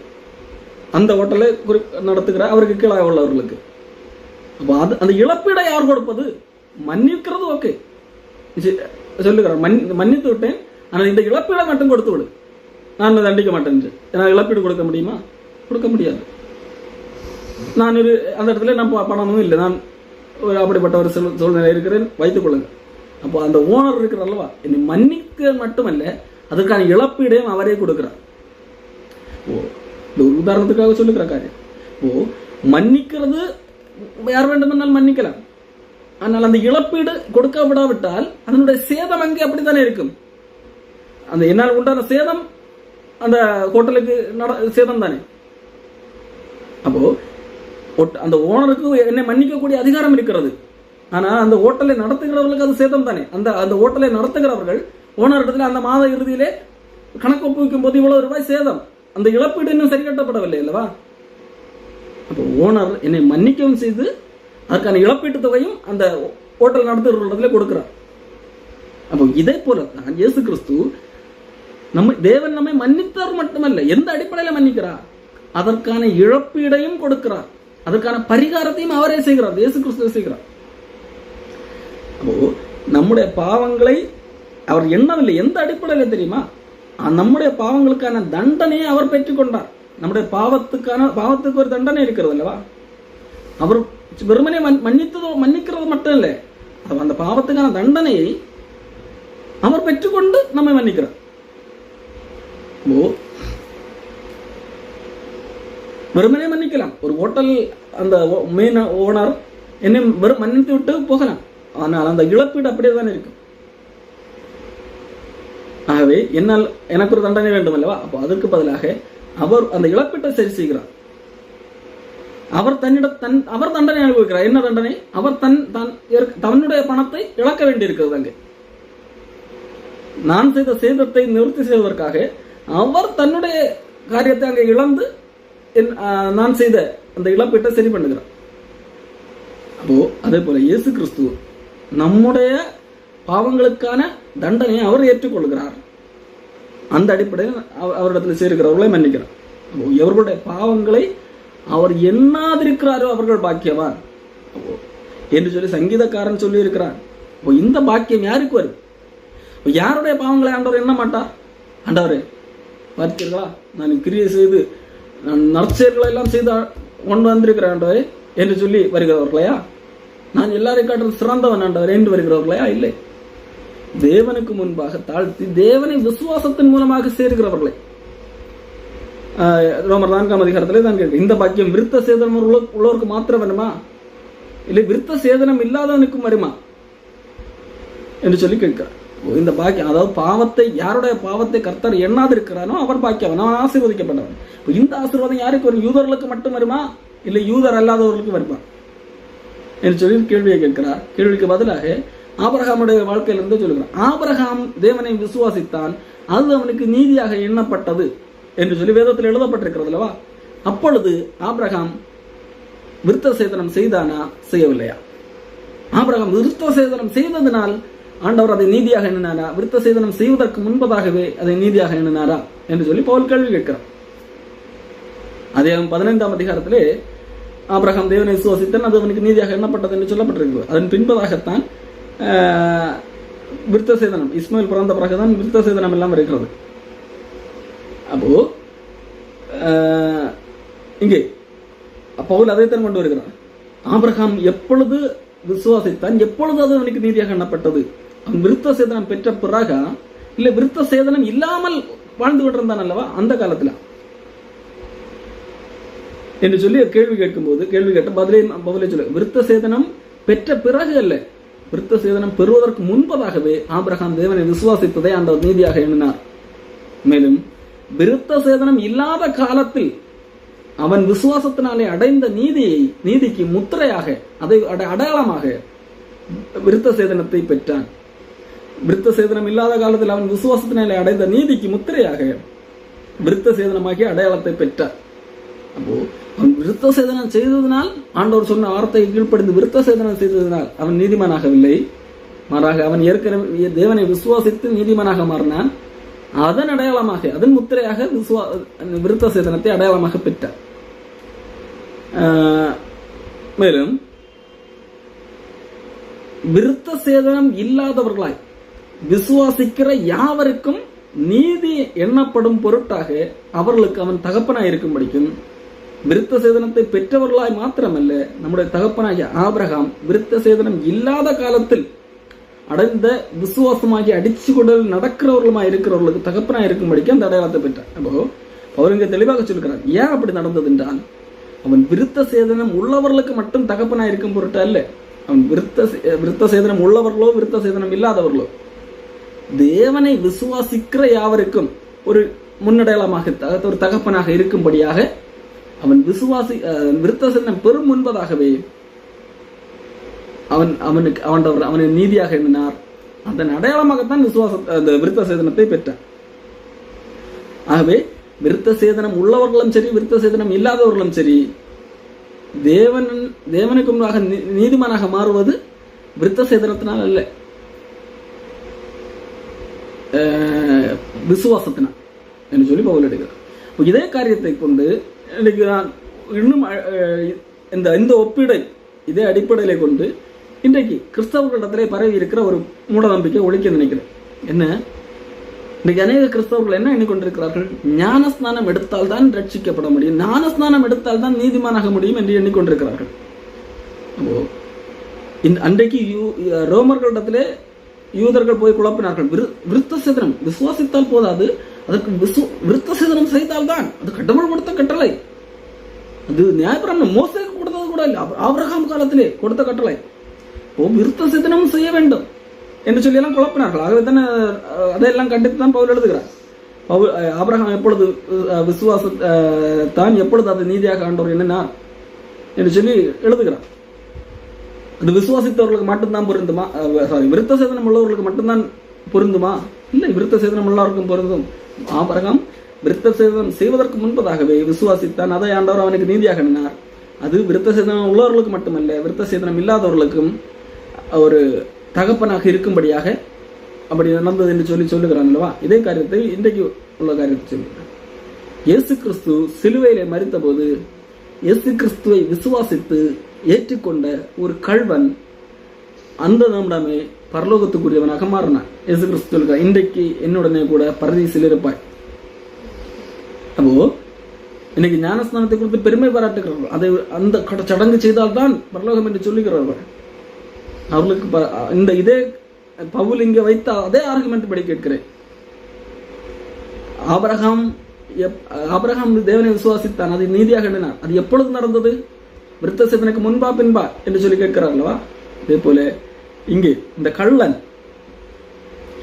அந்த ஹோட்டலை நடத்துகிற அவருக்கு கீழாக உள்ளவர்களுக்கு. அப்போ அந்த இழப்பீடை யார் கொடுப்பது? மன்னிக்கிறது ஓகே, சொல்லுகிறார், மன்னித்து விட்டேன், ஆனால் இந்த இழப்பீடை மட்டும் கொடுத்து விடு, நான் தண்டிக்க மாட்டேன். நான் இழப்பீடு கொடுக்க முடியுமா? கொடுக்க முடியாது. நான் அந்த இடத்துல நான் பணமும் இல்லை, நான் அப்படிப்பட்ட ஒரு சூழ்நிலை இருக்கிறேன் வைத்துக் கொள்ளுங்க. அப்போ அந்த ஓனர் இருக்கிற அல்லவா, என்னை மன்னிக்க மட்டுமல்ல அதற்கான இழப்பீடையும் அவரே கொடுக்கிறார். இந்த உதாரணத்துக்காக சொல்லுகிற காரியம். மன்னிக்கிறது யார் வேண்டுமென்றால் மன்னிக்கலாம், ஆனால் அந்த இழப்பீடு கொடுக்க விடாவிட்டால் அதனுடைய சேதம் அங்கே அப்படித்தானே இருக்கும். அந்த என்னால் உண்டான சேதம் அந்த ஹோட்டலுக்கு சேதம் தானே. அப்போ அந்த ஓனருக்கு என்னை மன்னிக்கக்கூடிய அதிகாரம் இருக்கிறது, ஆனா அந்த ஹோட்டலை நடத்துகிறவர்களுக்கு அது சேதம் தானே. அந்த ஹோட்டலை நடத்துகிறவர்கள் ஓனர் இடத்துல அந்த மாத இறுதியிலே கணக்கு ஒப்புவிக்கும் போது இவ்வளவு ரூபாய் சேதம், அந்த இழப்பீடு இன்னும் சரி கட்டப்படவில்லை அல்லவா. அப்போ ஓனர் என்னை மன்னிக்கவும் செய்து அதற்கான இழப்பீட்டு தொகையும் அந்த ஹோட்டல் நடத்துகிறவர்களிடத்துல கொடுக்கிறார். அப்போ இதே போல தான் இயேசு கிறிஸ்து தேவன் நம்மை மன்னித்தார் மட்டுமல்ல, எந்த அடிப்படையில மன்னிக்கிறார், அதற்கான இழப்பீடையும் கொடுக்கிறார், அதற்கான பரிகாரத்தையும் அவரே செய்கிறார், இயேசு கிறிஸ்து செய்கிறார். அப்போ நம்முடைய பாவங்களை அவர் எண்ணவில்லை. எந்த அடிப்படையில தெரியுமா? நம்முடைய பாவங்களுக்கான தண்டனையை அவர் பெற்றுக்கொண்டார். நம்முடைய பாவத்துக்கு ஒரு தண்டனை இருக்கிறது அல்லவா. அவர் வெறுமனே மன்னிக்கிறது மட்டும் இல்லை, அந்த பாவத்துக்கான தண்டனையை அவர் பெற்றுக்கொண்டு நம்மை மன்னிக்கிறார். வெறுமனே மன்னிக்கலாம். ஒரு ஹோட்டல் அந்த மெயின் ஓனர் என்னை மன்னித்து விட்டு போகலாம், ஆனால் அந்த இழப்பீடு அப்படியே தானே இருக்கும். ஆகவே என்னால் எனக்கு ஒரு தண்டனை வேண்டும் அல்லவா. அப்போ அதற்கு பதிலாக அவர் அந்த இழப்பீட்டை சரி செய்கிறார். அவர் அவர் தண்டனை அனுபவிக்கிறார். என்ன தண்டனை? அவர் தன்னுடைய பணத்தை இழக்க வேண்டியிருக்கிறது. அங்கே நான் செய்த சேதத்தை நிவர்த்தி செய்வதற்காக அவர் தன்னுடைய காரியத்தை அங்கே இழந்து நான் செய்த அந்த இழப்பீட்டை சரி பண்ணுகிறார். அப்போ அதே போல இயேசு கிறிஸ்து நம்முடைய பாவங்களுக்கான தண்டனையை அவர் ஏற்றுக்கொள்கிறார். அந்த அடிப்படையில் அவரிடத்தில் சேர்க்கிறவர்களை மன்னிக்கிறார். எவர்களுடைய பாவங்களை அவர் எண்ணாதிருக்கிறாரோ அவர்கள் பாக்கியவான் என்று சொல்லி சங்கீதக்காரன் சொல்லி இருக்கிறார். இந்த பாக்கியம் யாருக்கு வரும்? யாருடைய பாவங்களை ஆண்டவர் எண்ண மாட்டார்? ஆண்டவரே பார்த்தீர்களா, நான் கிரியை செய்து நான் நற்செயல்களை எல்லாம் செய்து கொண்டு வந்திருக்கிறேன் ஆண்டவரே என்று சொல்லி வருகிறவர்களையா? நான் எல்லாரை காட்டிலும் சிறந்தவன் ஆண்டவர் என்று வருகிறவர்களையா? இல்லை. தேவனுக்கு முன்பாக தாழ்த்தி தேவனை விசுவாசத்தின் மூலமாக சேர்கிறவர்களை. ரோமர் 4 அதிகாரத்திலே தான் கேட்க, இந்த பாக்கியம் விருத்த சேதனம் உள்ளவருக்கு மாத்திரம் வேணுமா? இல்லை விருத்த சேதனம் இல்லாதவனுக்கும் வருமா என்று சொல்லி கேட்கிறார். இந்த பாக்கியம், அதாவது பாவத்தை, யாருடைய பாவத்தை கர்த்தர் எண்ணாது இருக்கிறானோ அவர் பாக்கியவன், அவன் ஆசீர்வதிக்கப்பட்டவன். இந்த ஆசீர்வாதம் யாருக்கு வரும்? யூதர்களுக்கு மட்டும் வருமா, இல்லை யூதர் அல்லாதவர்களுக்கு வருமா என்று சொல்லி கேள்வியை கேட்கிறார். கேள்விக்கு பதிலாக ஆபிரகாமுடைய வாழ்க்கையிலிருந்து சொல்லுகிறார். ஆபிரகாம் தேவனை விசுவாசித்தான், அது அவனுக்கு நீதியாக எண்ணப்பட்டது என்று சொல்லி வேதத்தில் எழுதப்பட்டிருக்கிறது அல்லவா? அப்பொழுது ஆபிரகாம் விருத்த சேதனம் செய்தானா, செய்யவில்லையா? ஆபிரகாம் விருத்த சேதனம் செய்ததினால் ஆண்டவர் அதை நீதியாக எண்ணினாரா, விருத்த சேதனம் செய்வதற்கு முன்பதாகவே அதை நீதியாக எண்ணினாரா என்று சொல்லி பவுல் கேள்வி கேட்கிறார். அதே 15ஆம் அதிகாரத்திலே ஆபிரகாம் தேவனை விசுவாசித்தான், அது அவனுக்கு நீதியாக எண்ணப்பட்டது என்று சொல்லப்பட்டிருக்கிறது. அதன் பின்பதாகத்தான் விருத்த சேதனம், இஸ்மாயில் பிறந்த பிறகுதான் விருத்த சேதனம் எல்லாம் இருக்கிறது. அப்போ இங்கே பவுல் அதைத்தான் கொண்டு வருகிறார். ஆபிரகாம் எப்பொழுது விசுவாசித்தான், எப்பொழுது அது அவனுக்கு நீதியாக எண்ணப்பட்டது? அவன் விருத்த சேதனம் பெற்ற பிறகா, இல்ல விருத்த சேதனம் இல்லாமல் வாழ்ந்து கொண்டிருந்தான் அல்லவா அந்த காலத்துல என்று சொல்லி கேள்வி கேட்கும்போது, கேள்வி கேட்ட பதிலே சொல்ல, விருத்த சேதனம் பெற்ற பிறகு அல்ல, விருத்த சேதனம் பெறுவதற்கு முன்பதாகவே ஆபிரகாம் தேவனை விசுவாசித்ததை அந்த நீதியாக எண்ணினார். மேலும் விருத்த சேதனம் இல்லாத காலத்தில் அவன் விசுவாசத்தினாலே அடைந்த நீதிக்கு முத்திரையாக, அதை அடையாளமாக விருத்த சேதனத்தை பெற்றான். விருத்த சேதனம் இல்லாத காலத்தில் அவன் விசுவாசத்தினாலே அடைந்த நீதிக்கு முத்திரையாக விருத்த சேதனமாகிய அடையாளத்தை பெற்றார். அப்போ அவன் விருத்த சேதனம் செய்ததினால், ஆண்டவர் சொன்ன வார்த்தையை கீழ்ப்படிந்து விருத்த சேதனம் செய்ததினால் அவன் நீதிமானாகவில்லை, மாறாக அவன் ஏற்கனவே தேவனை விசுவாசித்து நீதிமானாக மாறினான். அதன் அடையாளமாக, அதன் முத்திரையாக விருத்த சேதனத்தை அடையாளமாக பெற்றார். மேலும் விருத்த சேதனம் இல்லாதவர்களாய் விசுவாசிக்கிற யாவருக்கும் நீதி எண்ணப்படும் பொருட்டாக அவர்களுக்கு அவன் தகப்பனாய் இருக்கும்படிக்கும், விருத்த சேதனத்தை பெற்றவர்களாய் மாத்திரமல்ல, நம்முடைய தகப்பனாகிய ஆபிரகாம் விருத்த சேதனம் இல்லாத காலத்தில் அடைந்த விசுவாசமாகி அடிச்சு கொண்டு நடக்கிறவர்களுமாய் இருக்கிறவர்களுக்கு தகப்பனாய் இருக்கும்படிக்கு அந்த அடையாளத்தை பெற்றார். அப்போ அவர் இங்க தெளிவாக சொல்லுகிறார். ஏன் அப்படி நடந்தது என்றால், அவன் விருத்த சேதனம் உள்ளவர்களுக்கு மட்டும் தகப்பனாய் இருக்கும் பொருட்டு அல்ல, அவன் விருத்த சேதனம் உள்ளவர்களோ விருத்த சேதனம் இல்லாதவர்களோ தேவனை விசுவாசிக்கிற யாவருக்கும் ஒரு முன்னடையாளமாக, ஒரு தகப்பனாக இருக்கும்படியாக அவன் விருத்த சேதனம் பெறும் முன்பதாகவே அவனை நீதியாக எண்ணினார். அதன் அடையாளமாகத்தான் அந்த விருத்த சேதனத்தை பெற்றான். ஆகவே விருத்த சேதனம் உள்ளவர்களும் சரி, விருத்த சேதனம் இல்லாதவர்களும் சரி, தேவனுக்கு முன்பாக நீதிமானாக மாறுவது விருத்த சேதனத்தினால் அல்ல, விசுவாசத்தினால் என்று சொல்லி பவுல் எடுக்கிறார். இதே காரியத்தை கொண்டு இன்னைக்கு நான் இன்னும் இந்த ஒப்பீடை, இதே அடிப்படையில கொண்டு இன்றைக்கு கிறிஸ்தவர்களிடத்திலே பரவி இருக்கிற ஒரு மூட நம்பிக்கை ஒழிக்க நினைக்கிறேன். என்ன, இன்றைக்கு அநேக கிறிஸ்தவர்கள் என்ன எண்ணிக்கொண்டிருக்கிறார்கள்? ஞானஸ்நானம் எடுத்தால் தான் ரட்சிக்கப்பட முடியும், ஞானஸ்நானம் எடுத்தால் தான் நீதிமானாக முடியும் என்று எண்ணிக்கொண்டிருக்கிறார்கள். அன்றைக்கு ரோமர்களிடத்திலே யூதர்கள் போய் குழப்பினார்கள். விருத்த சேதனம் விசுவாசித்தால் போதாது, அதற்கு விருத்த சேதனம் செய்தால் தான், அது கடவுள் கொடுத்த கட்டளை, அது நியாயப்பிரமாணம் மோசேக்கு கொடுத்தது கூட இல்லை, ஆபிரகாம் காலத்திலே கொடுத்த கட்டளை. விருத்த சேதனமும் செய்ய வேண்டும் என்று சொல்லி எல்லாம் குழப்பினார்கள். ஆகவே தானே அதையெல்லாம் கண்டித்து தான் பவுல் எழுதுகிறார். ஆபிரகாம் எப்பொழுது விசுவாசத்தான், எப்பொழுது அதை நீதியாக ஆண்டவர் எண்ணினார் என்று சொல்லி எழுதுகிறார். அது விசுவாசித்தவர்களுக்கு மட்டும்தான் பொருந்துமா? விருத்த சேதனம் உள்ளவர்களுக்கு மட்டும்தான் பொருந்துமா? இல்லை, விருத்த சேதனம் உள்ளவருக்கும் பொருந்தும். ஆபிரகாம் விருத்த சேதனம் செய்வதற்கு முன்பதாகவே விசுவாசித்தான், அதை ஆண்டவர் அவனுக்கு நீதியாக எண்ணினார். அது விருத்த சேதனம் உள்ளவர்களுக்கு மட்டுமல்ல, விருத்த சேதனம் இல்லாதவர்களுக்கும் ஒரு தகப்பனாக இருக்கும்படியாக அப்படி நடந்தது என்று சொல்லுகிறான் அல்லவா? இதே காரியத்தை இன்றைக்கு உள்ள காரியத்தை சொல்லுகிறார். இயேசு கிறிஸ்து சிலுவையிலே மரித்த போது இயேசு கிறிஸ்துவை விசுவாசித்து ஏற்றுக்கொண்ட ஒரு கள்வன் அந்த நம்மிடமே பரலோகத்துக்குரியவனாக மாறினான். இயேசு கிறிஸ்து சொல்கிறார், இன்றைக்கு என்னுடனே கூட பரதீசில் இருப்பாய். அப்போ இன்னைக்கு ஞானஸ்நானத்தை குறித்து பெருமை பாராட்டுகிறார்கள். அதை அந்த சடங்கு செய்தால்தான் பரலோகம் என்று சொல்லுகிறார்கள். அவர்களுக்கு இதே பவுல் இங்க வைத்த அதே ஆர்குமெண்ட் படி கேட்கிறேன். ஆபிரகாம் தேவனை விசுவாசித்தான், அதை நீதியாக எண்ணினார். அது எப்பொழுது நடந்தது? விருத்த சேதனுக்கு முன்பா பின்பா என்று சொல்லி கேட்கிறார் அல்லவா? அதே போல இங்கே இந்த கள்ளன்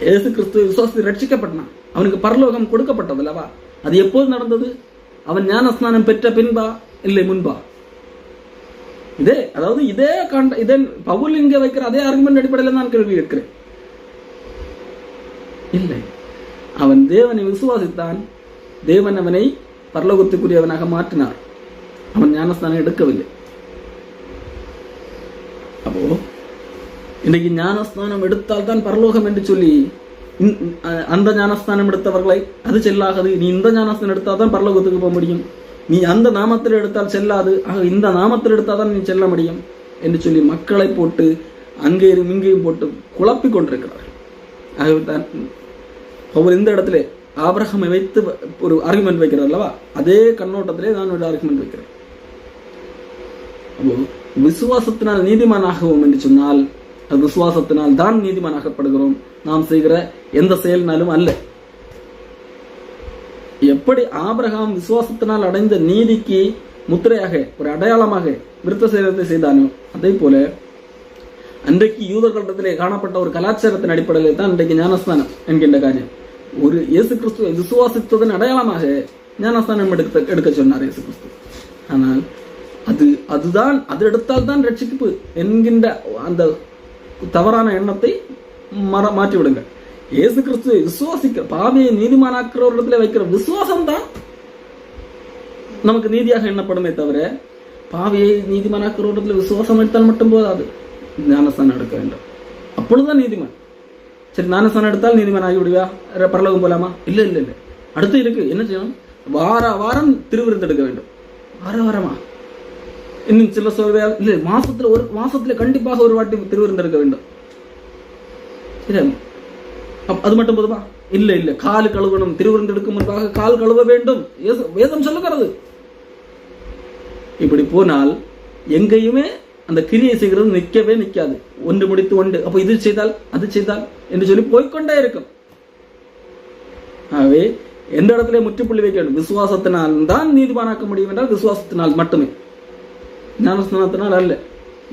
இயேசு கிறிஸ்துவ விசுவாசத்தை ரட்சிக்கப்பட்டான், அவனுக்கு பரலோகம் கொடுக்கப்பட்டது அல்லவா? அது எப்போது நடந்தது? அவன் ஞானஸ்நானம் பெற்ற பின்பா இல்லை முன்பா? இதே பவுல் இங்க வைக்கிற அதே ஆர்குமெண்ட் அடிப்படையில் நான் கேள்வி கேட்கிறேன். இல்லை, அவன் தேவனை விசுவாசித்தான், தேவன் அவனை பரலோகத்துக்குரியவனாக மாற்றினார், அவன் ஞானஸ்தானம் எடுக்கவில்லை. அப்போ இன்னைக்கு ஞானஸ்தானம் எடுத்தால் தான் பரலோகம் என்று சொல்லி அந்த ஞானஸ்தானம் எடுத்தவர்களை அது செல்லாது, நீ இந்த ஞானஸ்தானம் எடுத்தால் தான் பரலோகத்துக்கு போக முடியும், நீ அந்த நாமத்தில் எடுத்தால் செல்லாது, ஆக இந்த நாமத்தில் எடுத்தால் தான் நீ செல்ல முடியும் என்று சொல்லி மக்களை போட்டு அங்கேயும் இங்கேயும் போட்டு குழப்பிக் கொண்டிருக்கிறார்கள். ஆகவேதான் அவர் இந்த இடத்துல ஆபிரகாமை வைத்து ஒரு ஆர்குமெண்ட் வைக்கிறார் அல்லவா? அதே கண்ணோட்டத்திலே நான் ஒரு ஆர்குமெண்ட் வைக்கிறேன். விசுவாசத்தினால் நீதிமானாகவும் என்று சொன்னால் அது விசுவாசத்தினால் தான் நீதிமானாகப்படுகிறோம், நாம் செய்கிற எந்த செயலினாலும் அல்ல. எப்படி ஆபிரகாம் விசுவாசத்தினால் அடைந்த நீதிக்கு முத்திரையாக ஒரு அடையாளமாக விருத்த சேதனத்தை செய்தானோ, அதே போல அன்றைக்கு யூதர்களிடத்திலே காணப்பட்ட ஒரு கலாச்சாரத்தின் அடிப்படையில் தான் இன்றைக்கு ஞானஸ்தானம் என்கின்ற காரியம் ஒரு இயேசு கிறிஸ்துவை விசுவாசித்ததன் அடையாளமாக ஞானஸ்தானம் எடுக்க சொன்னார் இயேசு கிறிஸ்து. ஆனால் அது எடுத்தால் தான் ரட்சிப்பு என்கின்ற அந்த தவறான எண்ணத்தை மாற்றி விடுங்க. இயேசு கிறிஸ்துவை விசுவாசிக்கிற பாவியை நீதிமானாக்கிறவரிடத்துல வைக்கிற விசுவாசம் தான் நமக்கு நீதியாக எண்ணப்படுமே தவிர, பாவியை நீதிமானாக்கிறவரிடத்துல விசுவாசம் எடுத்தால் மட்டும் போதாது, ஞானஸ்தானம் எடுக்க வேண்டும், அப்பொழுதுதான் நீதிமான். சரி, ஞானஸ்தானம் எடுத்தால் நீதிமான் ஆகி விடுவா, பரலோகம் போலாமா? இல்ல இல்ல இல்ல, அடுத்து இருக்கு. என்ன செய்யணும்? வாரம் திருவிருந்து எடுக்க வேண்டும். வாரமா? இன்னும் சில சொல்வே இல்ல, மாசத்துல கண்டிப்பாக ஒரு வாட்டி திருவிருந்து எடுக்க வேண்டும். சரி, அது மட்டும் போதுமா? இல்ல இல்ல, கால் கழுவணும், திருவிருந்து எடுக்கும் முன்பாக கால் கழுவ வேண்டும், வேதம் சொல்லுகிறது. இப்படி போனால் எங்கேயுமே அந்த கிரியை செய்கிறது நிற்கவே நிற்காது, ஒன்று முடித்து ஒன்று, அப்போ இது செய்தால் அது செய்தால் என்று சொல்லி போய்கொண்டே இருக்கும். ஆகவே எந்த இடத்துல முற்றுப்புள்ளி வைக்க வேண்டும்? விசுவாசத்தினால் தான் நீதிமானாக்க முடியும் என்றால் விசுவாசத்தினால் மட்டுமே, ஞானஸ்தானத்தினால் அல்ல.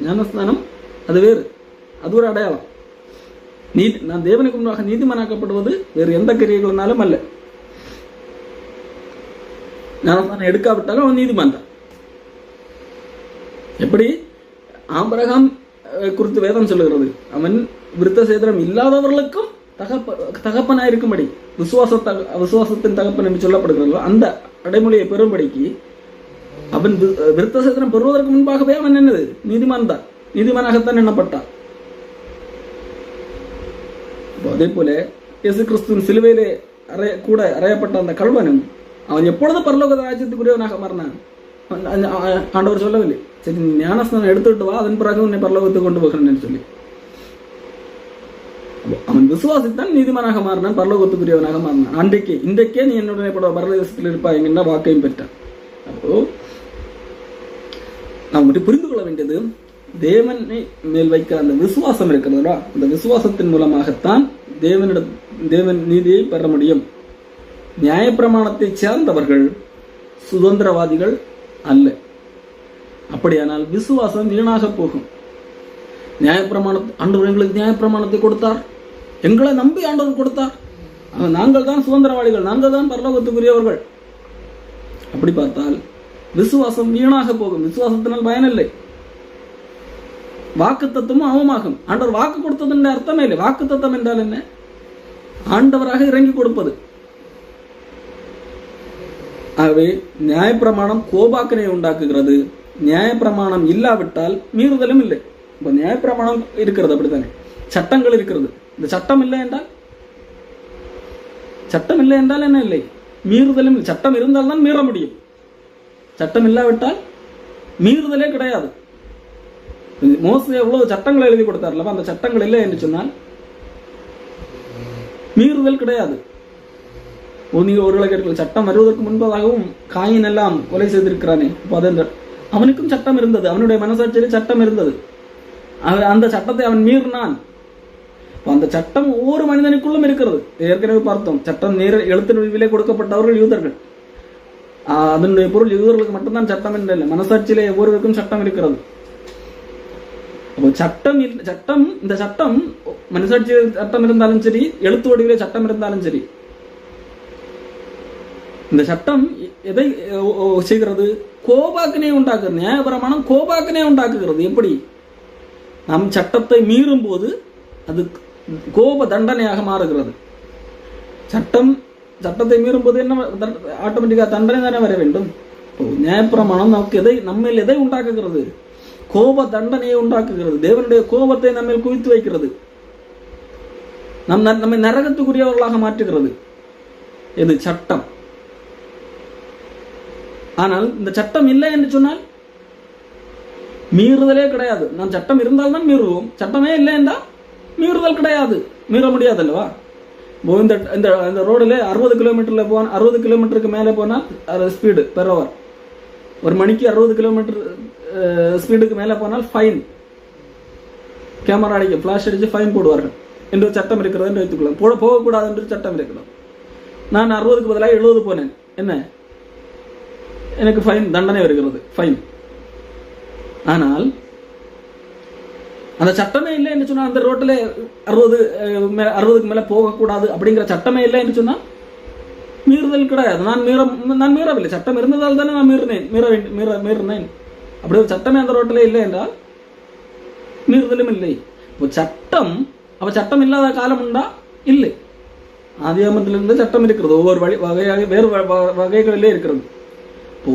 ஞானஸ்தானம் அது வேறு, அது ஒரு அடையாளம். நான் தேவனுக்கு முன்பாக நீதிமானாக்கப்படுவது வேறு எந்த கிரியைகளினாலும் அல்ல. ஞானஸ்தானம் எடுக்காவிட்டாலும் அவன் நீதிமான் தான். எப்படி ஆபிரகாம் குறித்து வேதம் சொல்லுகிறது, அவன் விருத்த சேதனம் இல்லாதவர்களுக்கும் தகப்பனாயிருக்கும்படி விசுவாசத்தின் தகப்பன் என்று சொல்லப்படுகிறது. அந்த அடைமொழியை பெறும்படிக்கு அவன் விருத்த சேதனம் பெறுவதற்கு முன்பாகவே அவன் என்னது? நீதிமான் தான், நீதிமானாகத்தான் எண்ணப்பட்டான். அதே போல இயேசு கிறிஸ்துவின் சிலுவையிலே கூட அறையப்பட்ட அந்த கல்வனும் அவன் எப்பொழுது பரலோக ராஜ்யத்துக்குரியவனாக மாறினான்? ஆண்டவர் சொல்லவில்லை, சரி ஞானஸ்தானம் எடுத்துட்டு வா, அதன் பிறகு உன்னை பரலோகத்துக்கு கொண்டு போகிறேன் சொல்லி. அவன் விசுவாசித்தான் நீதிமானாக மாறினான், பரலோகத்துக்குரியவனாக மாறினான். இன்றைக்கே நீ என்னுடைய பரலோகத்தில் இருப்பாய் என்கின்ற வாக்கையும் பெற்றான். அப்போ நாம் புரிந்து கொள்ள வேண்டியது, தேவனை மேல் வைக்கிற அந்த விசுவாசம் இருக்கிறதா, அந்த விசுவாசத்தின் மூலமாகத்தான் தேவன் நீதியை பெற முடியும். நியாயப்பிரமாணத்தை சேர்ந்தவர்கள் சுதந்திரவாதிகள் அல்ல. அப்படியானால் விசுவாசம் வீணாக போகும். ஆண்டவர் எங்களுக்கு நியாயப்பிரமாணத்தை கொடுத்தார், எங்களை நம்பி ஆண்டவர் கொடுத்தார், நாங்கள் தான் சுதந்திரவாதிகள், நாங்கள் தான் பரலோகத்துக்குரியவர்கள். அப்படி பார்த்தால் விசுவாசம் வீணாக போகும். விசுவாசத்தினால் பயனில்லை. வாக்கு தத்துவமும் அவமாகும். ஆண்டவர் வாக்கு கொடுத்தது அர்த்தமே இல்லை. வாக்கு தத்துவம் என்றால் என்ன? ஆண்டவராக இறங்கி கொடுப்பது. ஆகவே நியாயப்பிரமாணம் கோபாக்கனை உண்டாக்குகிறது. நியாயப்பிரமாணம் இல்லாவிட்டால் மீறுதலும் இல்லை. இப்ப நியாயப்பிரமாணம் இருக்கிறது, அப்படித்தானே? சட்டங்கள் இருக்கிறது. இந்த சட்டம் இல்லை என்றால் என்ன? இல்லை, மீறுதலும். சட்டம் இருந்தால் தான் மீற முடியும். சட்டம் இல்லாவிட்டால் மீறுதலே கிடையாது. மோசே எவ்வளவு சட்டங்களை எழுதி கொடுத்தார்ல, அந்த சட்டங்கள் இல்லை என்று சொன்னால் மீறுதல் கிடையாது. நீங்க ஒருவேளை கேட்கல, சட்டம் வருவதற்கு முன்பதாகவும் காயின் எல்லாம் கொலை செய்திருக்கிறானே, அவனுக்கும் சட்டம் இருந்தது, அவனுடைய மனசாட்சியிலே சட்டம் இருந்தது. அந்த சட்டத்தை அவன் மீறினான். அந்த சட்டம் ஒவ்வொரு மனிதனுக்குள்ளும் இருக்கிறது. ஏற்கனவே பார்த்தோம், சட்டம் நேர எழுத்து வடிவிலே கொடுக்கப்பட்டவர்கள் யூதர்கள். அதனுடைய பொருள் யூதர்களுக்கு மட்டும்தான் சட்டம் என்று இல்லை, மனசாட்சியிலே ஒவ்வொருவருக்கும் சட்டம் இருக்கிறது. அப்போ இந்த சட்டம் மனசாட்சி சட்டம் இருந்தாலும் சரி, எழுத்து வடிவிலே சட்டம் இருந்தாலும் சரி, இந்த சட்டம் எதை செய்கிறது? கோபாக்கினை உண்டாக்குறது. நியாயப்பிரமாணம் கோபாக்கினை உண்டாக்குகிறது. எப்படி? நம் சட்டத்தை மீறும் போது அது கோப தண்டனையாக மாறுகிறது. சட்டத்தை மீறும் போது என்ன ஆட்டோமேட்டிக்கா தண்டனை தானே வர வேண்டும். நியாயப்பிரமாணம் நமக்கு நம்மேல் எதை உண்டாக்குகிறது? கோப தண்டனையை உண்டாக்குகிறது. தேவனுடைய கோபத்தை நம்மேல் குவித்து வைக்கிறது. நம்மை நரகத்துக்குரியவர்களாக மாற்றுகிறது. இது சட்டம். ஆனால் இந்த சட்டம் இல்லை என்று சொன்னால் மீறுதலே கிடையாது. நான் சட்டம் இருந்தால்தான் மீறுவோம். சட்டமே இல்லை என்றால் மீறுதல் கிடையாது, மீற முடியாது அல்லவா? இந்த ரோடில் 60 கிலோமீட்டர்ல 60 கிலோமீட்டருக்கு மேலே போனால் ஸ்பீடு பெர் ஹவர், ஒரு மணிக்கு 60 கிலோமீட்டர் ஸ்பீடுக்கு மேலே போனால் ஃபைன், கேமரா அடிக்க ஃபிளாஷ் அடிச்சு ஃபைன் போடுவார்கள் என்று சட்டம் இருக்கிறது என்று வைத்துக்கொள்ளலாம். போகக்கூடாது என்று சட்டம் இருக்கிறது. நான் 60க்கு பதிலாக 70 போனேன், என்ன எனக்கு ஃபைன், தண்டனை வருகிறது, ஃபைன். ஆனால் அந்த சட்டமே இல்லை என்று சொன்னால், அந்த ரோட்டில் 60க்கு மேலே போகக்கூடாது அப்படிங்கிற சட்டமே இல்லை என்று சொன்னால் மீறுதல் கிடையாது. நான் மீறவில்லை. சட்டம் இருந்ததால் தானே நான் மீறினேன். அப்படி ஒரு சட்டமே அந்த ரோட்டில் இல்லை என்றால் மீறுதலும் இல்லை. இப்போ சட்டம் இல்லாத காலம் உண்டா? இல்லை. ஆதியாகமத்திலிருந்து சட்டம் இருக்கிறது. ஒவ்வொரு வகையாக வேறு வகைகளிலே இருக்கிறது. இப்போ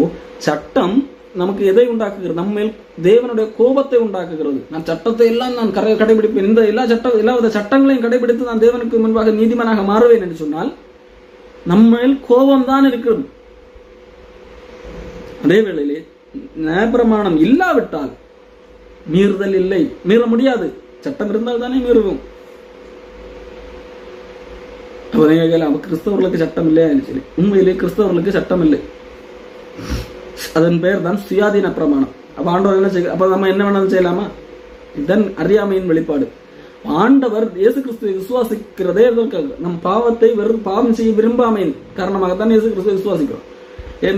சட்டம் நமக்கு எதை உண்டாக்குகிறது? நம்ம மேல் தேவனுடைய கோபத்தை உண்டாக்குகிறது. நான் சட்டத்தை எல்லாம் நான் கடைபிடிப்பேன், இந்த எல்லா சட்டங்களையும் கடைபிடித்து நான் தேவனுக்கு முன்பாக நீதிமானாக மாறுவேன் என்று சொன்னால் நம்ம மேல் கோபம் தான் இருக்கிறது. அதே வேளையிலே நியாயப்பிரமாணம் இல்லாவிட்டால் மீறுதல் இல்லை, மீற முடியாது. சட்டம் இருந்தால் தானே மீறுவோம். கிறிஸ்தவர்களுக்கு சட்டம் இல்லையா சொல்லி, உண்மையிலே கிறிஸ்தவர்களுக்கு சட்டம் இல்லை. அதன் பெயர் தான் சுயாதீன பிரமாணம். அப்ப ஆண்டவர் என்ன செய்ய, அப்ப நம்ம என்ன வேணாலும் செய்யலாமா? இதன் அறியாமையின் வெளிப்பாடு. ஆண்டவர் இயேசு கிறிஸ்துவை விசுவாசிக்கிறதே நம் பாவத்தை பாவம் செய்ய விரும்பாமையின் காரணமாகத்தான் இயேசு கிறிஸ்துவை விசுவாசிக்கிறோம்.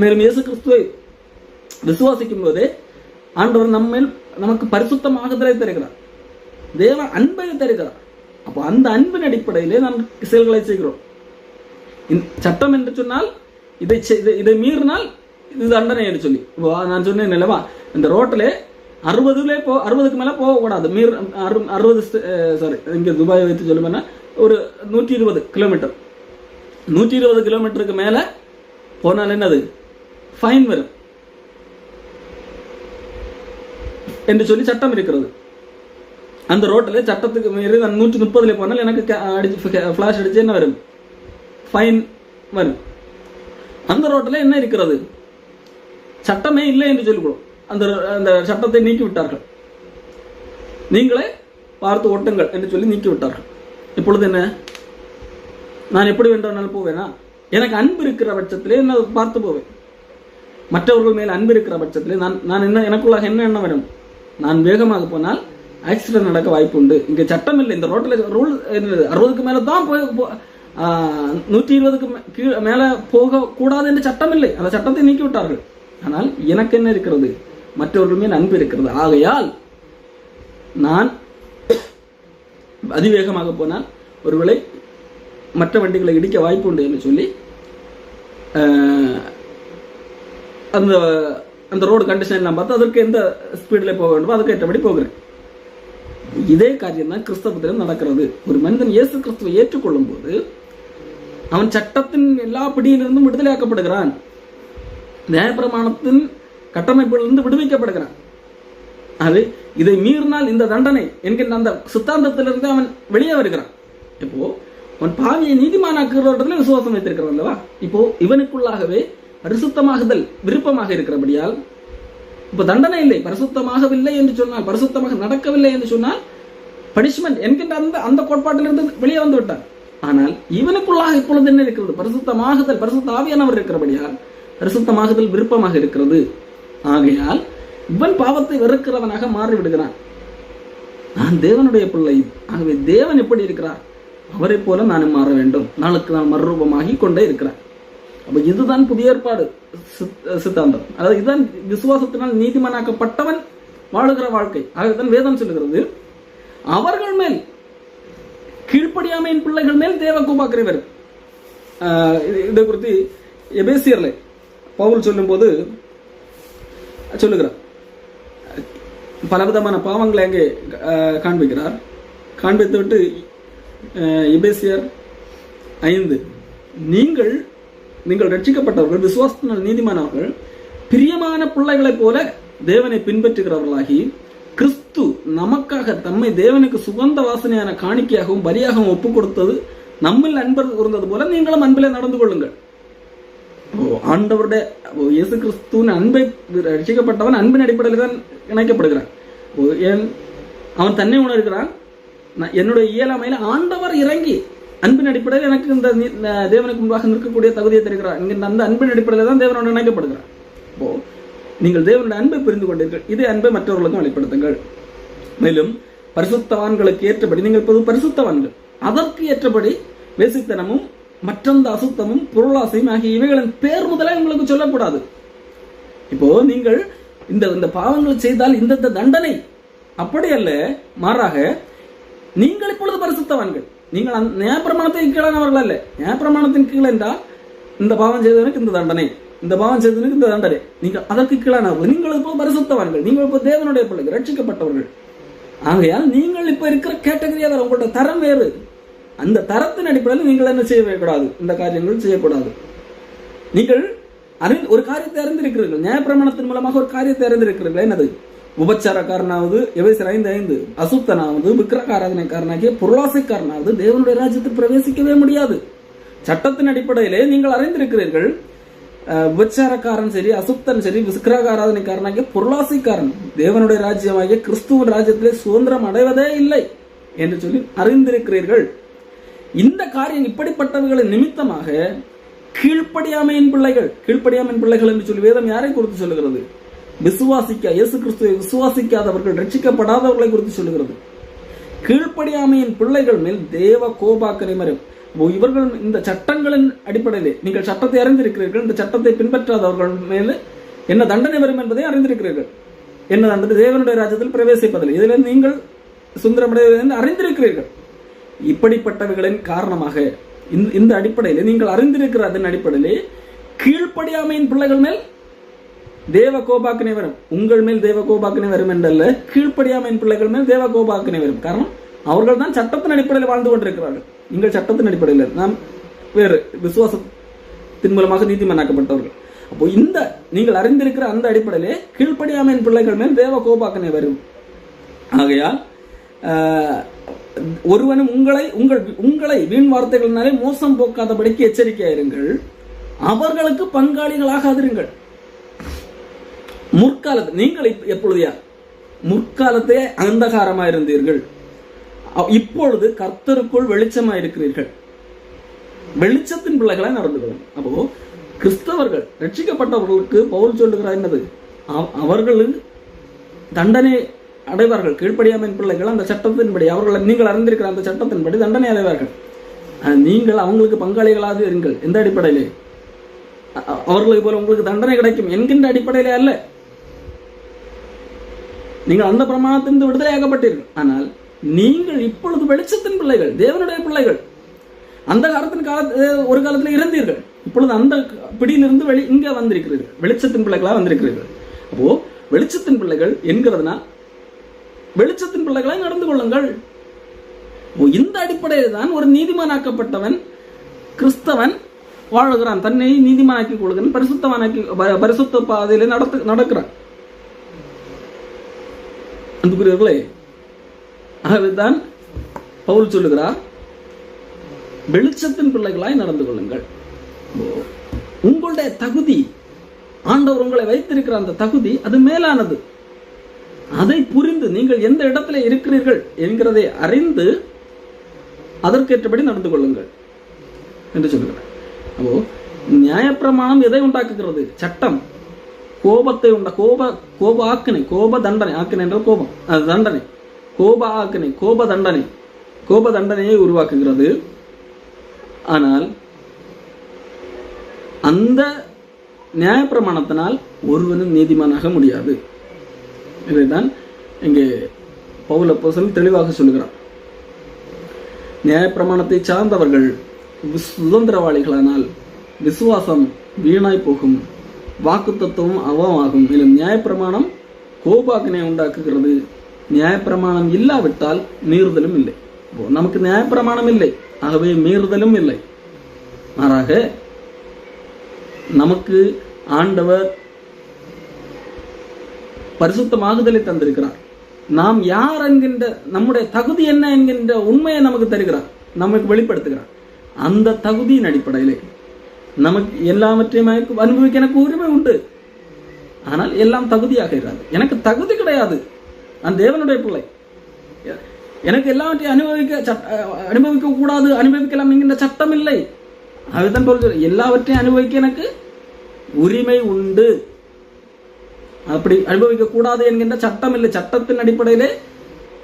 மேலும் இயேசு கிறிஸ்துவை விசுவாசிக்கும் போதே ஆண்டவர் நமக்கு பரிசுத்தமாகுதலை தருகிறார், தேவ அன்பை தருகிறார். அப்போ அந்த அன்பின் அடிப்படையிலே நாம் செயல்களை செய்கிறோம். சட்டம் என்று சொன்னால் இதை மீறினால் இது தண்டனை என்று சொல்லி நான் சொன்னேன் அல்லவா, இந்த ரோட்டில் 60க்கு மேலே போகக்கூடாது. 60 இங்கே துபாய் வைத்து சொல்லுவேன்னா ஒரு 120 கிலோமீட்டர், 120 கிலோமீட்டருக்கு மேலே போனால் என்னது ஃபைன் வரும் என்று சொல்லி சட்டம் இருக்கிறது. அந்த ரோட்டில் சட்டத்துக்கு மீறி நான் 130 போனால் எனக்கு ஃபிளாஷ் அடிச்சு என்ன வரும்? ஃபைன் வரும். அந்த ரோட்டில் என்ன இருக்கிறது? சட்டமே இல்லை என்று சொல்லிவிடும். அந்த சட்டத்தை நீக்கி விட்டார்கள். நீங்களே பார்த்து ஓட்டுங்கள் என்று சொல்லி நீக்கி விட்டார்கள். இப்பொழுது என்ன, நான் எப்படி வேண்டாம் போவேனா? எனக்கு அன்பு இருக்கிற பட்சத்திலே நான் பார்த்து போவேன். மற்றவர்கள் மேல் அன்பு இருக்கிற பட்சத்திலே நான் என்ன, எனக்குள்ளாக என்ன எண்ணம் வரும்? நான் வேகமாக போனால் ஆக்சிடென்ட் நடக்க வாய்ப்பு உண்டு. இங்கே சட்டம் இல்லை. இந்த ரோட்டில் ரூல் 60க்கு மேலே தான் 120க்கு மேலே போகக்கூடாது என்று சட்டம் இல்லை. அந்த சட்டத்தை நீக்கி விட்டார்கள். ஆனால் எனக்கு என்ன இருக்கிறது? மற்றவர்கள் மேல் அன்பு இருக்கிறது. ஆகையால் நான் அதிவேகமாக போனால் ஒருவேளை மற்ற வண்டிகளை இடிக்க வாய்ப்பு உண்டு என்று சொல்லி அந்த ரோடு கண்டிஷன் எல்லாம் பார்த்து அதற்கு எந்த ஸ்பீடில் போக வேண்டுமோ அதுக்கு ஏற்றபடி போகிறேன். இதே காரியம் தான் கிறிஸ்தவத்திலும் நடக்கிறது. ஒரு மனிதன் இயேசு கிறிஸ்துவை ஏற்றுக்கொள்ளும் போது அவன் சட்டத்தின் எல்லா பிடியிலிருந்தும் விடுதலையாக்கப்படுகிறான். நியாயப்பிரமாணத்தின் கட்டமைப்பிலிருந்து விடுவிக்கப்படுகிறான். அது இதை மீறினால் இந்த தண்டனை என்கின்ற அந்த சித்தாந்தத்திலிருந்து அவன் வெளியே வருகிறான். இப்போ அவன் பாவியை நீதிமானாக்குறதுல விசுவாசம் வைத்திருக்கிறான் அல்லவா? இப்போ இவனுக்குள்ளாகவே பரிசுத்தமாகுதல் விருப்பமாக இருக்கிறபடியால் இப்போ தண்டனை இல்லை. பரிசுத்தமாகவில்லை என்று சொன்னால், பரிசுத்தமாக நடக்கவில்லை என்று சொன்னால் பனிஷ்மெண்ட் என்கின்ற அந்த கோட்பாட்டிலிருந்து வெளியே வந்து விட்டான். ஆனால் இவனுக்குள்ளாக இப்பொழுது என்ன இருக்கிறது? பரிசுத்தமாகுதல், பரிசுத்த ஆவியானவர் இருக்கிறபடியால் பரிசுத்தமாகுதல் விருப்பமாக இருக்கிறது. ஆகையால் இவன் பாவத்தை வெறுக்கிறவனாக மாறிவிடுகிறான். நான் தேவனுடைய பிள்ளை, ஆகவே தேவன் எப்படி இருக்கிறார் அவரை போல நானும் மாற வேண்டும். நாளுக்கு நான் மறுரூபமாகி கொண்டே இருக்கிறார். அப்ப இதுதான் புதிய ஏற்பாடு சித்தாந்தம். அதாவது இதுதான் விசுவாசத்தினால் நீதிமானாக்கப்பட்டவன் வாழுகிற வாழ்க்கை. ஆகத்தான் வேதம் சொல்லுகிறது, அவர்கள் மேல் கீழ்ப்படியாமையின் பிள்ளைகள் மேல் தேவ கோபாக்கினை வரும். இதை குறித்து எபேசியர்ல பவுல் சொல்லும் போது சொல்லுகிறார், பலவிதமான பாவங்களை அங்கே காண்பிக்கிறார். காண்பித்து விட்டு எபேசியர் 5, நீங்கள் ரட்சிக்கப்பட்டவர்கள், விசுவாசத்தினால் நீதிமானவர்கள், பிரியமான பிள்ளைகளைப் போல தேவனை பின்பற்றுகிறவர்களாகி, கிறிஸ்து நமக்காக தம்மை தேவனுக்கு சுகந்த வாசனையான காணிக்கையாகவும் பலியாகவும் ஒப்புக் கொடுத்தது நம்மில் அன்பர் இருந்தது போல நீங்களும் அன்பிலே நடந்து கொள்ளுங்கள். ஆண்டவருடைய இயேசு கிறிஸ்துவின் அன்பை, ரட்சிக்கப்பட்டவன் அன்பின் அடிப்படையில் தான் இணைக்கப்படுகிறான். ஏன் அவன் தன்னை உணர்கிறான், என்னுடைய இயலாமையில ஆண்டவர் இறங்கி அன்பின் அடிப்படையில் எனக்கு இந்த தேவனுக்கு முன்பாக நிற்கக்கூடிய தகுதியை தருகிறார் என்கின்ற அந்த அன்பின் அடிப்படையில் தான் தேவனோடு இணைக்கப்படுகிறார். இப்போ நீங்கள் தேவனுடைய அன்பை புரிந்து கொண்டீர்கள், இதே அன்பை மற்றவர்களுக்கும் வெளிப்படுத்துங்கள். மேலும் பரிசுத்தவான்களுக்கு ஏற்றபடி, நீங்கள் இப்போது பரிசுத்தவான்கள், அதற்கு ஏற்றபடி வேசித்தனமும் மற்றந்த அசுத்தமும் பொருளாசையும் ஆகிய இவைகளின் பேர் முதலே உங்களுக்கு சொல்லக்கூடாது. இப்போ நீங்கள் இந்த பாவங்களை செய்தால் இந்த தண்டனை அப்படி அல்ல, மாறாக நீங்கள் இப்பொழுது பரிசுத்தவான்கள். நீங்கள் நியாயப்பிரமாணத்தின் கீழானவர்கள் அல்ல. நியாயப்பிரமாணத்தின் கீழ் என்றால் இந்த பாவம் செய்தவனுக்கு இந்த தண்டனை, இந்த பாவம் செய்தவனுக்கு இந்த தண்டனை. நீங்கள் அதற்கு கீழானவர்கள். நீங்கள் இப்போ பரிசுத்தவான்கள், நீங்கள் இப்போ தேவனுடைய பிள்ளைகள், ரட்சிக்கப்பட்டவர்கள். ஆகையால் நீங்கள் இப்போ இருக்கிற கேட்டகரியா வேறு, உங்களோட தரம் வேறு. அந்த தரத்தின் அடிப்படையில் நீங்கள் என்ன செய்யக்கூடாது, இந்த காரியங்கள் செய்யக்கூடாது. நீங்கள் ஒரு காரியத்தை அறிந்திருக்கிறீர்கள், நியாயப்பிரமாணத்தின் மூலமாக ஒரு காரியத்தை அறிந்திருக்கிறீர்கள். என்னது? உபச்சாரக்காரனாவது, எபேசியர் 5:5, அசுத்தனாவது, விக்கிரக ஆராதனைக்காரனாகிய பொருளாசைக்காரனாவது தேவனுடைய ராஜ்யத்தில் பிரவேசிக்கவே முடியாது. சட்டத்தின் அடிப்படையிலே நீங்கள் அறிந்திருக்கிறீர்கள், உபச்சாரக்காரன் சரி, அசுத்தன் சரி, விக்கிரக ஆராதனைக்காரனாகிய பொருளாசைக்காரன் தேவனுடைய ராஜ்யமாகிய கிறிஸ்துவின் ராஜ்யத்திலே சுதந்திரம் அடைவதே இல்லை என்று சொல்லி அறிந்திருக்கிறீர்கள். இந்த காரியம் இப்படிப்பட்டவர்களின் நிமித்தமாக கீழ்ப்படியாமையின் பிள்ளைகள் என்று சொல்லி வேதம் யாரை குறித்து சொல்லுகிறது? இயேசு கிறிஸ்துவை விசுவாசிக்காதவர்கள், ரட்சிக்கப்படாதவர்களை குறித்து சொல்லுகிறது. கீழ்ப்படியாமையின் பிள்ளைகள் மேல் தேவ கோபாக்கினை வரும். இவர்கள் இந்த சட்டங்களின் அடிப்படையிலே, நீங்கள் சட்டத்தை அறிந்திருக்கிறீர்கள், இந்த சட்டத்தை பின்பற்றாதவர்கள் மேல் என்ன தண்டனை வரும் என்பதை அறிந்திருக்கிறீர்கள். என்ன தண்டனை? தேவனுடைய ராஜ்யத்தில் பிரவேசிப்பதில்லை. இதில் நீங்கள் சுந்தரமடைவதை அறிந்திருக்கிறீர்கள். இப்படிப்பட்டவர்களின் காரணமாக இந்த அடிப்படையில் நீங்கள் அறிந்திருக்கிற அதன் அடிப்படையிலே கீழ்ப்படியாமையின் பிள்ளைகள் மேல் தேவ கோபாக்கினை வரும். உங்கள் மேல் தேவ கோபாக்கினை வரும் என்றல்ல, கீழ்ப்படியாமையின் பிள்ளைகள் மேல் தேவ கோபாக்கினை வரும். காரணம், அவர்கள் தான் சட்டத்தின் அடிப்படையில் வாழ்ந்து கொண்டிருக்கிறார்கள். நீங்கள் சட்டத்தின் அடிப்படையில், நாம் வேறு விசுவாசத்தின் மூலமாக நீதிமன்னாக்கப்பட்டவர்கள். அப்போ இந்த நீங்கள் அறிந்திருக்கிற அந்த அடிப்படையிலே கீழ்ப்படியாமையின் பிள்ளைகள் மேல் தேவ கோபாக்கினை வரும். ஆகையால் ஒருவனும் உங்களை வீண் வார்த்தைகளினாலே மோசம் போக்காதபடிக்கு எச்சரிக்கையாயிருங்கள், அவர்களுக்கு பங்காளிகளாகாதிருங்கள். முற்காலத்தில் நீங்கள் எப்பொழுது யார்? முற்காலத்தே அந்தகாரமாக இருந்தீர்கள், இப்பொழுது கர்த்தருக்குள் வெளிச்சமாக இருக்கிறீர்கள். வெளிச்சத்தின் பிள்ளைகளாய் நடந்து கொள்ளும். அப்போ கிறிஸ்தவர்கள், ரட்சிக்கப்பட்டவர்களுக்கு பவுல் சொல்லுகிறார் என்னது? அவர்கள் தண்டனை அடைவார்கள். கீழ்ப்படியாமையின் பிள்ளைகள் அந்த சட்டத்தின்படி, அவர்கள் நீங்கள் அறிந்திருக்கிற அந்த சட்டத்தின்படி தண்டனை அடைவார்கள். நீங்கள் அவங்களுக்கு பங்காளிகளாக இருங்கள். எந்த அடிப்படையிலே? அவர்களுக்கு போல உங்களுக்கு தண்டனை கிடைக்கும் என்கின்ற அடிப்படையிலே அல்ல. நீங்கள் அந்த பிரமாணத்திலிருந்து விடுதலையாகப்பட்டீர்கள். ஆனால் நீங்கள் இப்பொழுது வெளிச்சத்தின் பிள்ளைகள், தேவனுடைய பிள்ளைகள். அந்த ஒரு காலத்தில் இருந்தீர்கள், இப்பொழுது அந்த பிடியிலிருந்து இங்க வந்திருக்கிறீர்கள், வெளிச்சத்தின் பிள்ளைகளாக வந்திருக்கிறீர்கள். அப்போ வெளிச்சத்தின் பிள்ளைகள் என்கிறதுனா வெளிச்சத்தின் பிள்ளைகளாய் நடந்து கொள்ளுங்கள். இந்த அடிப்படையில் தான் ஒரு நீதிமானாக்கப்பட்டவன் கிறிஸ்தவன் வாழுகிறான், தன்னை நீதிமானாக்கி கொள்கிறான், பரிசுத்த பாதையிலே நடக்கிறான். அன்புக்குரியவர்களே, ஆகவேதான் பவுல் சொல்லுகிறார், வெளிச்சத்தின் பிள்ளைகளாய் நடந்து கொள்ளுங்கள். உங்களுடைய தகுதி, ஆண்டவர் உங்களை வைத்திருக்கிற அந்த தகுதி அது மேலானது. அதை புரிந்து நீங்கள் எந்த இடத்துல இருக்கிறீர்கள் என்கிறதை அறிந்து அதற்கேற்றபடி நடந்து கொள்ளுங்கள் என்று சொல்லுகிறார். அப்போ நியாயப்பிரமாணம் எதை உண்டாக்குகிறது? சட்டம். கோபத்தை கோப ஆக்கினை, கோப தண்டனை. ஆக்கினை என்ற கோபம், அது தண்டனை. கோப ஆக்கினை, கோப தண்டனையை உருவாக்குகிறது. ஆனால் அந்த நியாயப்பிரமாணத்தினால் ஒருவனும் நீதிமானாக முடியாது. இதைதான் இங்கே பவுல் அப்போஸ்தலன் தெளிவாக சொல்கிறார். நியாயப்பிரமாணத்தை சார்ந்தவர்கள் சுதந்திரவாளிகளானால் விசுவாசம் வீணாய் போகும், வாக்கு தத்துவம் அவமாகும். மேலும் நியாயப்பிரமாணம் கோபாக்கினை உண்டாக்குகிறது. நியாயப்பிரமாணம் இல்லாவிட்டால் மீறுதலும் இல்லை. நமக்கு நியாயப்பிரமாணம் இல்லை, ஆகவே மீறுதலும் இல்லை. மாறாக நமக்கு ஆண்டவர் பரிசுத்தமாகுதலை தந்திருக்கிறார். நாம் யார் என்கின்ற நம்முடைய தகுதி என்ன என்கின்ற உண்மையை நமக்கு தருகிறார், நமக்கு வெளிப்படுத்துகிறார். அந்த தகுதியின் அடிப்படையிலே நமக்கு எல்லாவற்றையும் அனுபவிக்க எனக்கு உரிமை உண்டு. ஆனால் எல்லாம் தகுதியாக இராது. எனக்கு தகுதி கிடையாது, நான் தேவனுடைய பிள்ளை. எனக்கு எல்லாவற்றையும் அனுபவிக்க கூடாது, அனுபவிக்கலாம் என்கின்ற சட்டம் இல்லை. அதுதான் பொருள். எல்லாவற்றையும் அனுபவிக்க எனக்கு உரிமை உண்டு. அப்படி அனுபவிக்க கூடாது என்கின்ற சட்டம் இல்லை. சட்டத்தின் அடிப்படையிலே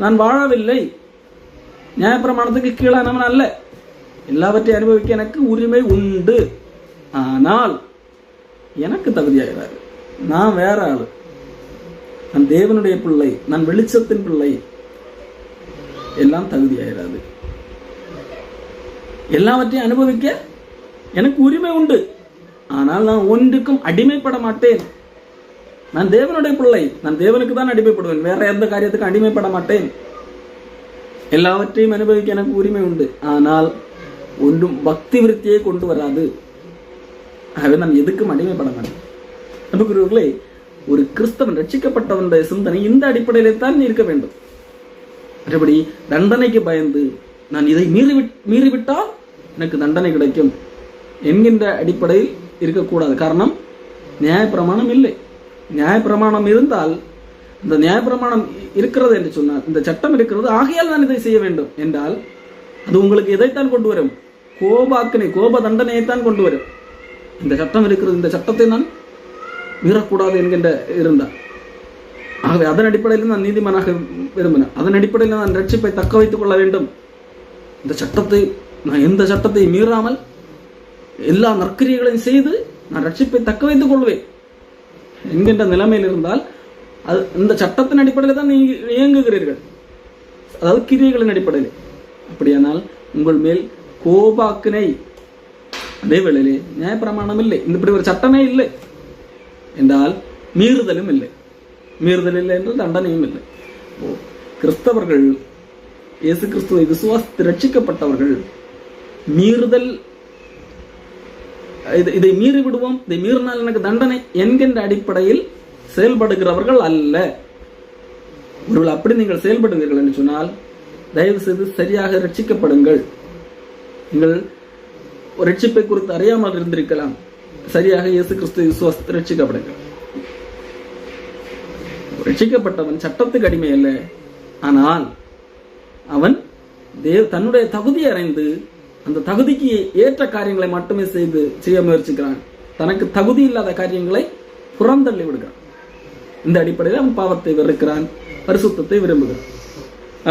நான் வாழவில்லை, நியாயப்பிரமாணத்துக்கு கீழானவன் அல்ல. எல்லாவற்றையும் அனுபவிக்க எனக்கு உரிமை உண்டு. ஆனால் எனக்கு தகுதியாகிறாரு. நான் வேற ஆளு, நான் தேவனுடைய பிள்ளை, நான் வெளிச்சத்தின் பிள்ளை. எல்லாம் தகுதியாகிறாது. எல்லாவற்றையும் அனுபவிக்க எனக்கு உரிமை உண்டு. ஆனால் நான் ஒன்றுக்கும் அடிமைப்பட மாட்டேன். நான் தேவனுடைய பிள்ளை, நான் தேவனுக்கு தான் அடிமைப்படுவேன், வேற எந்த காரியத்துக்கும் அடிமைப்பட மாட்டேன். எல்லாவற்றையும் அனுபவிக்க எனக்கு உரிமை உண்டு. ஆனால் ஒன்றும் பக்தி விருத்தியை கொண்டு வராது. ஆகவே நான் எதுக்கும் அடிமைப்பட மாட்டேன். அன்புக்குரியவர்களே, ஒரு கிறிஸ்தவன், ரட்சிக்கப்பட்டவனுடைய சிந்தனை இந்த அடிப்படையிலே தான் இருக்க வேண்டும். மற்றபடி தண்டனைக்கு பயந்து நான் இதை மீறிவிட்டால் எனக்கு தண்டனை கிடைக்கும் என்கின்ற அடிப்படையில் இருக்கக்கூடாது. காரணம், நியாயப்பிரமாணம் இல்லை. நியாயப்பிரமாணம் இருந்தால், இந்த நியாயப்பிரமாணம் இருக்கிறது என்று சொன்னால், இந்த சட்டம் இருக்கிறது, ஆகையால் நான் இதை செய்ய வேண்டும் என்றால், அது உங்களுக்கு எதைத்தான் கொண்டு வரும்? கோபாக்கினை, கோப தண்டனையைத்தான் கொண்டு வரும். இந்த சட்டம் இருக்கிறது, இந்த சட்டத்தை நான் மீறக்கூடாது என்கின்ற இருந்தால், ஆகவே அதன் அடிப்படையில் நான் நீதிமானாக விரும்பினேன். அதன் அடிப்படையில் நான் ரட்சிப்பை தக்க வைத்துக் கொள்ள வேண்டும். இந்த சட்டத்தை, நான் எந்த சட்டத்தை மீறாமல் எல்லா நற்கிரியங்களையும் செய்து நான் ரட்சிப்பை தக்க வைத்துக் கொள்வேன் என்கின்ற நிலைமையில் இருந்தால், அது இந்த சட்டத்தின் அடிப்படையில் தான் நீங்கள் இயங்குகிறீர்கள், அதாவது கிரியைகளின் அடிப்படையில். அப்படியானால் உங்கள் மேல் கோபாக்கினை, அதே வேளையிலே நியாயப்பிரமாணம் இல்லை, இப்படி ஒரு சட்டமே இல்லை என்றால் மீறுதலும் இல்லை. மீறுதல் இல்லை என்று தண்டனையும் இல்லை. கிறிஸ்தவர்கள், இயேசு கிறிஸ்துவை விசுவாசித்து ரட்சிக்கப்பட்டவர்கள் மீறுதல், இதை மீறி விடுவோம், இதை மீறினால் எனக்கு தண்டனை என்கின்ற அடிப்படையில் செயல்படுகிறவர்கள் அல்ல. ஒருவேளை அப்படி நீங்கள் செயல்படுவீர்கள் என்று சொன்னால், தயவு செய்து சரியாக ரட்சிக்கப்படுங்கள். நீங்கள் ஒரு ரட்சிப்பை குறித்து அறியாமல் இருந்திருக்கலாம். சரியாக இயேசு கிறிஸ்துவை விசுவாசித்து ரட்சிக்கப்படுங்கள். ரட்சிக்கப்பட்டவன் சட்டத்துக்கு அடிமை அல்ல. ஆனால் அவன் தன்னுடைய தகுதியை அறிந்து அந்த தகுதிக்கு ஏற்ற காரியங்களை மட்டுமே செய்ய முயற்சிக்கிறான். தனக்கு தகுதி இல்லாத காரியங்களை புறந்தள்ளி விடுகிறான். இந்த அடிப்படையில் அவன் பாவத்தை வெறுக்கிறான், பரிசுத்தத்தை விரும்புகிறான்.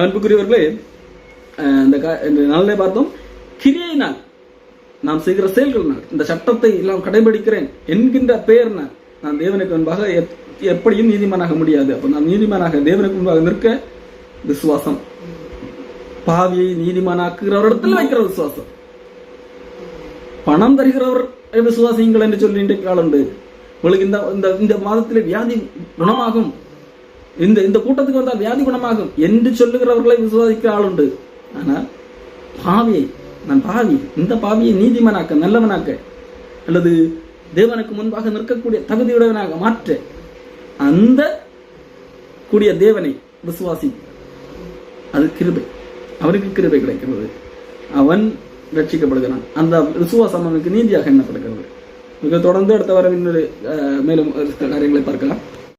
அன்புக்குரியவர்களே, இந்த நாளிலே பார்த்தோம், கிரியையினால் நாம் செய்கிற செயல்களினால், இந்த சட்டத்தை எல்லாம் கடைபிடிக்கிறேன் என்கின்ற பெயர்னால் நான் தேவனுக்கு முன்பாக எப்படியும் நீதிமானாக முடியாது. அப்ப நான் நீதிமானாக தேவனுக்கு முன்பாக நிற்க விசுவாசம், பாவியை நீதிமானாக்குகிறவரிடத்தில் வைக்கிற விசுவாசம். பணம் தருகிறவர் விசுவாசிங்கள் என்று சொல்லி இன்றைக்கு ஆளுண்டு. உங்களுக்கு இந்த மாதத்தில் வியாதி குணமாகும், இந்த கூட்டத்துக்கு வந்தால் வியாதி குணமாகும் என்று சொல்லுகிறவர்களை விசுவாசிக்கிற ஆளுண்டு. ஆனால் பாவியை, நான் பாவி, இந்த பாவியை நீதிமானாக்க, நல்லவனாக்க, அல்லது தேவனுக்கு முன்பாக நிற்கக்கூடிய தகுதியுடையவனாக மாற்ற அந்த கூடிய தேவனை விசுவாசி, அது கிருபை, அவருக்கு கிருபை கிடைக்கிறது, அவன் ரட்சிக்கப்படுகிறான். அந்த விசுவாசம் அவனுக்கு நீதியாக எண்ணப்படுகிறது. மிக தொடர்ந்து அடுத்த வாரம் இன்னொரு மேலும் காரியங்களை பார்க்கலாம்.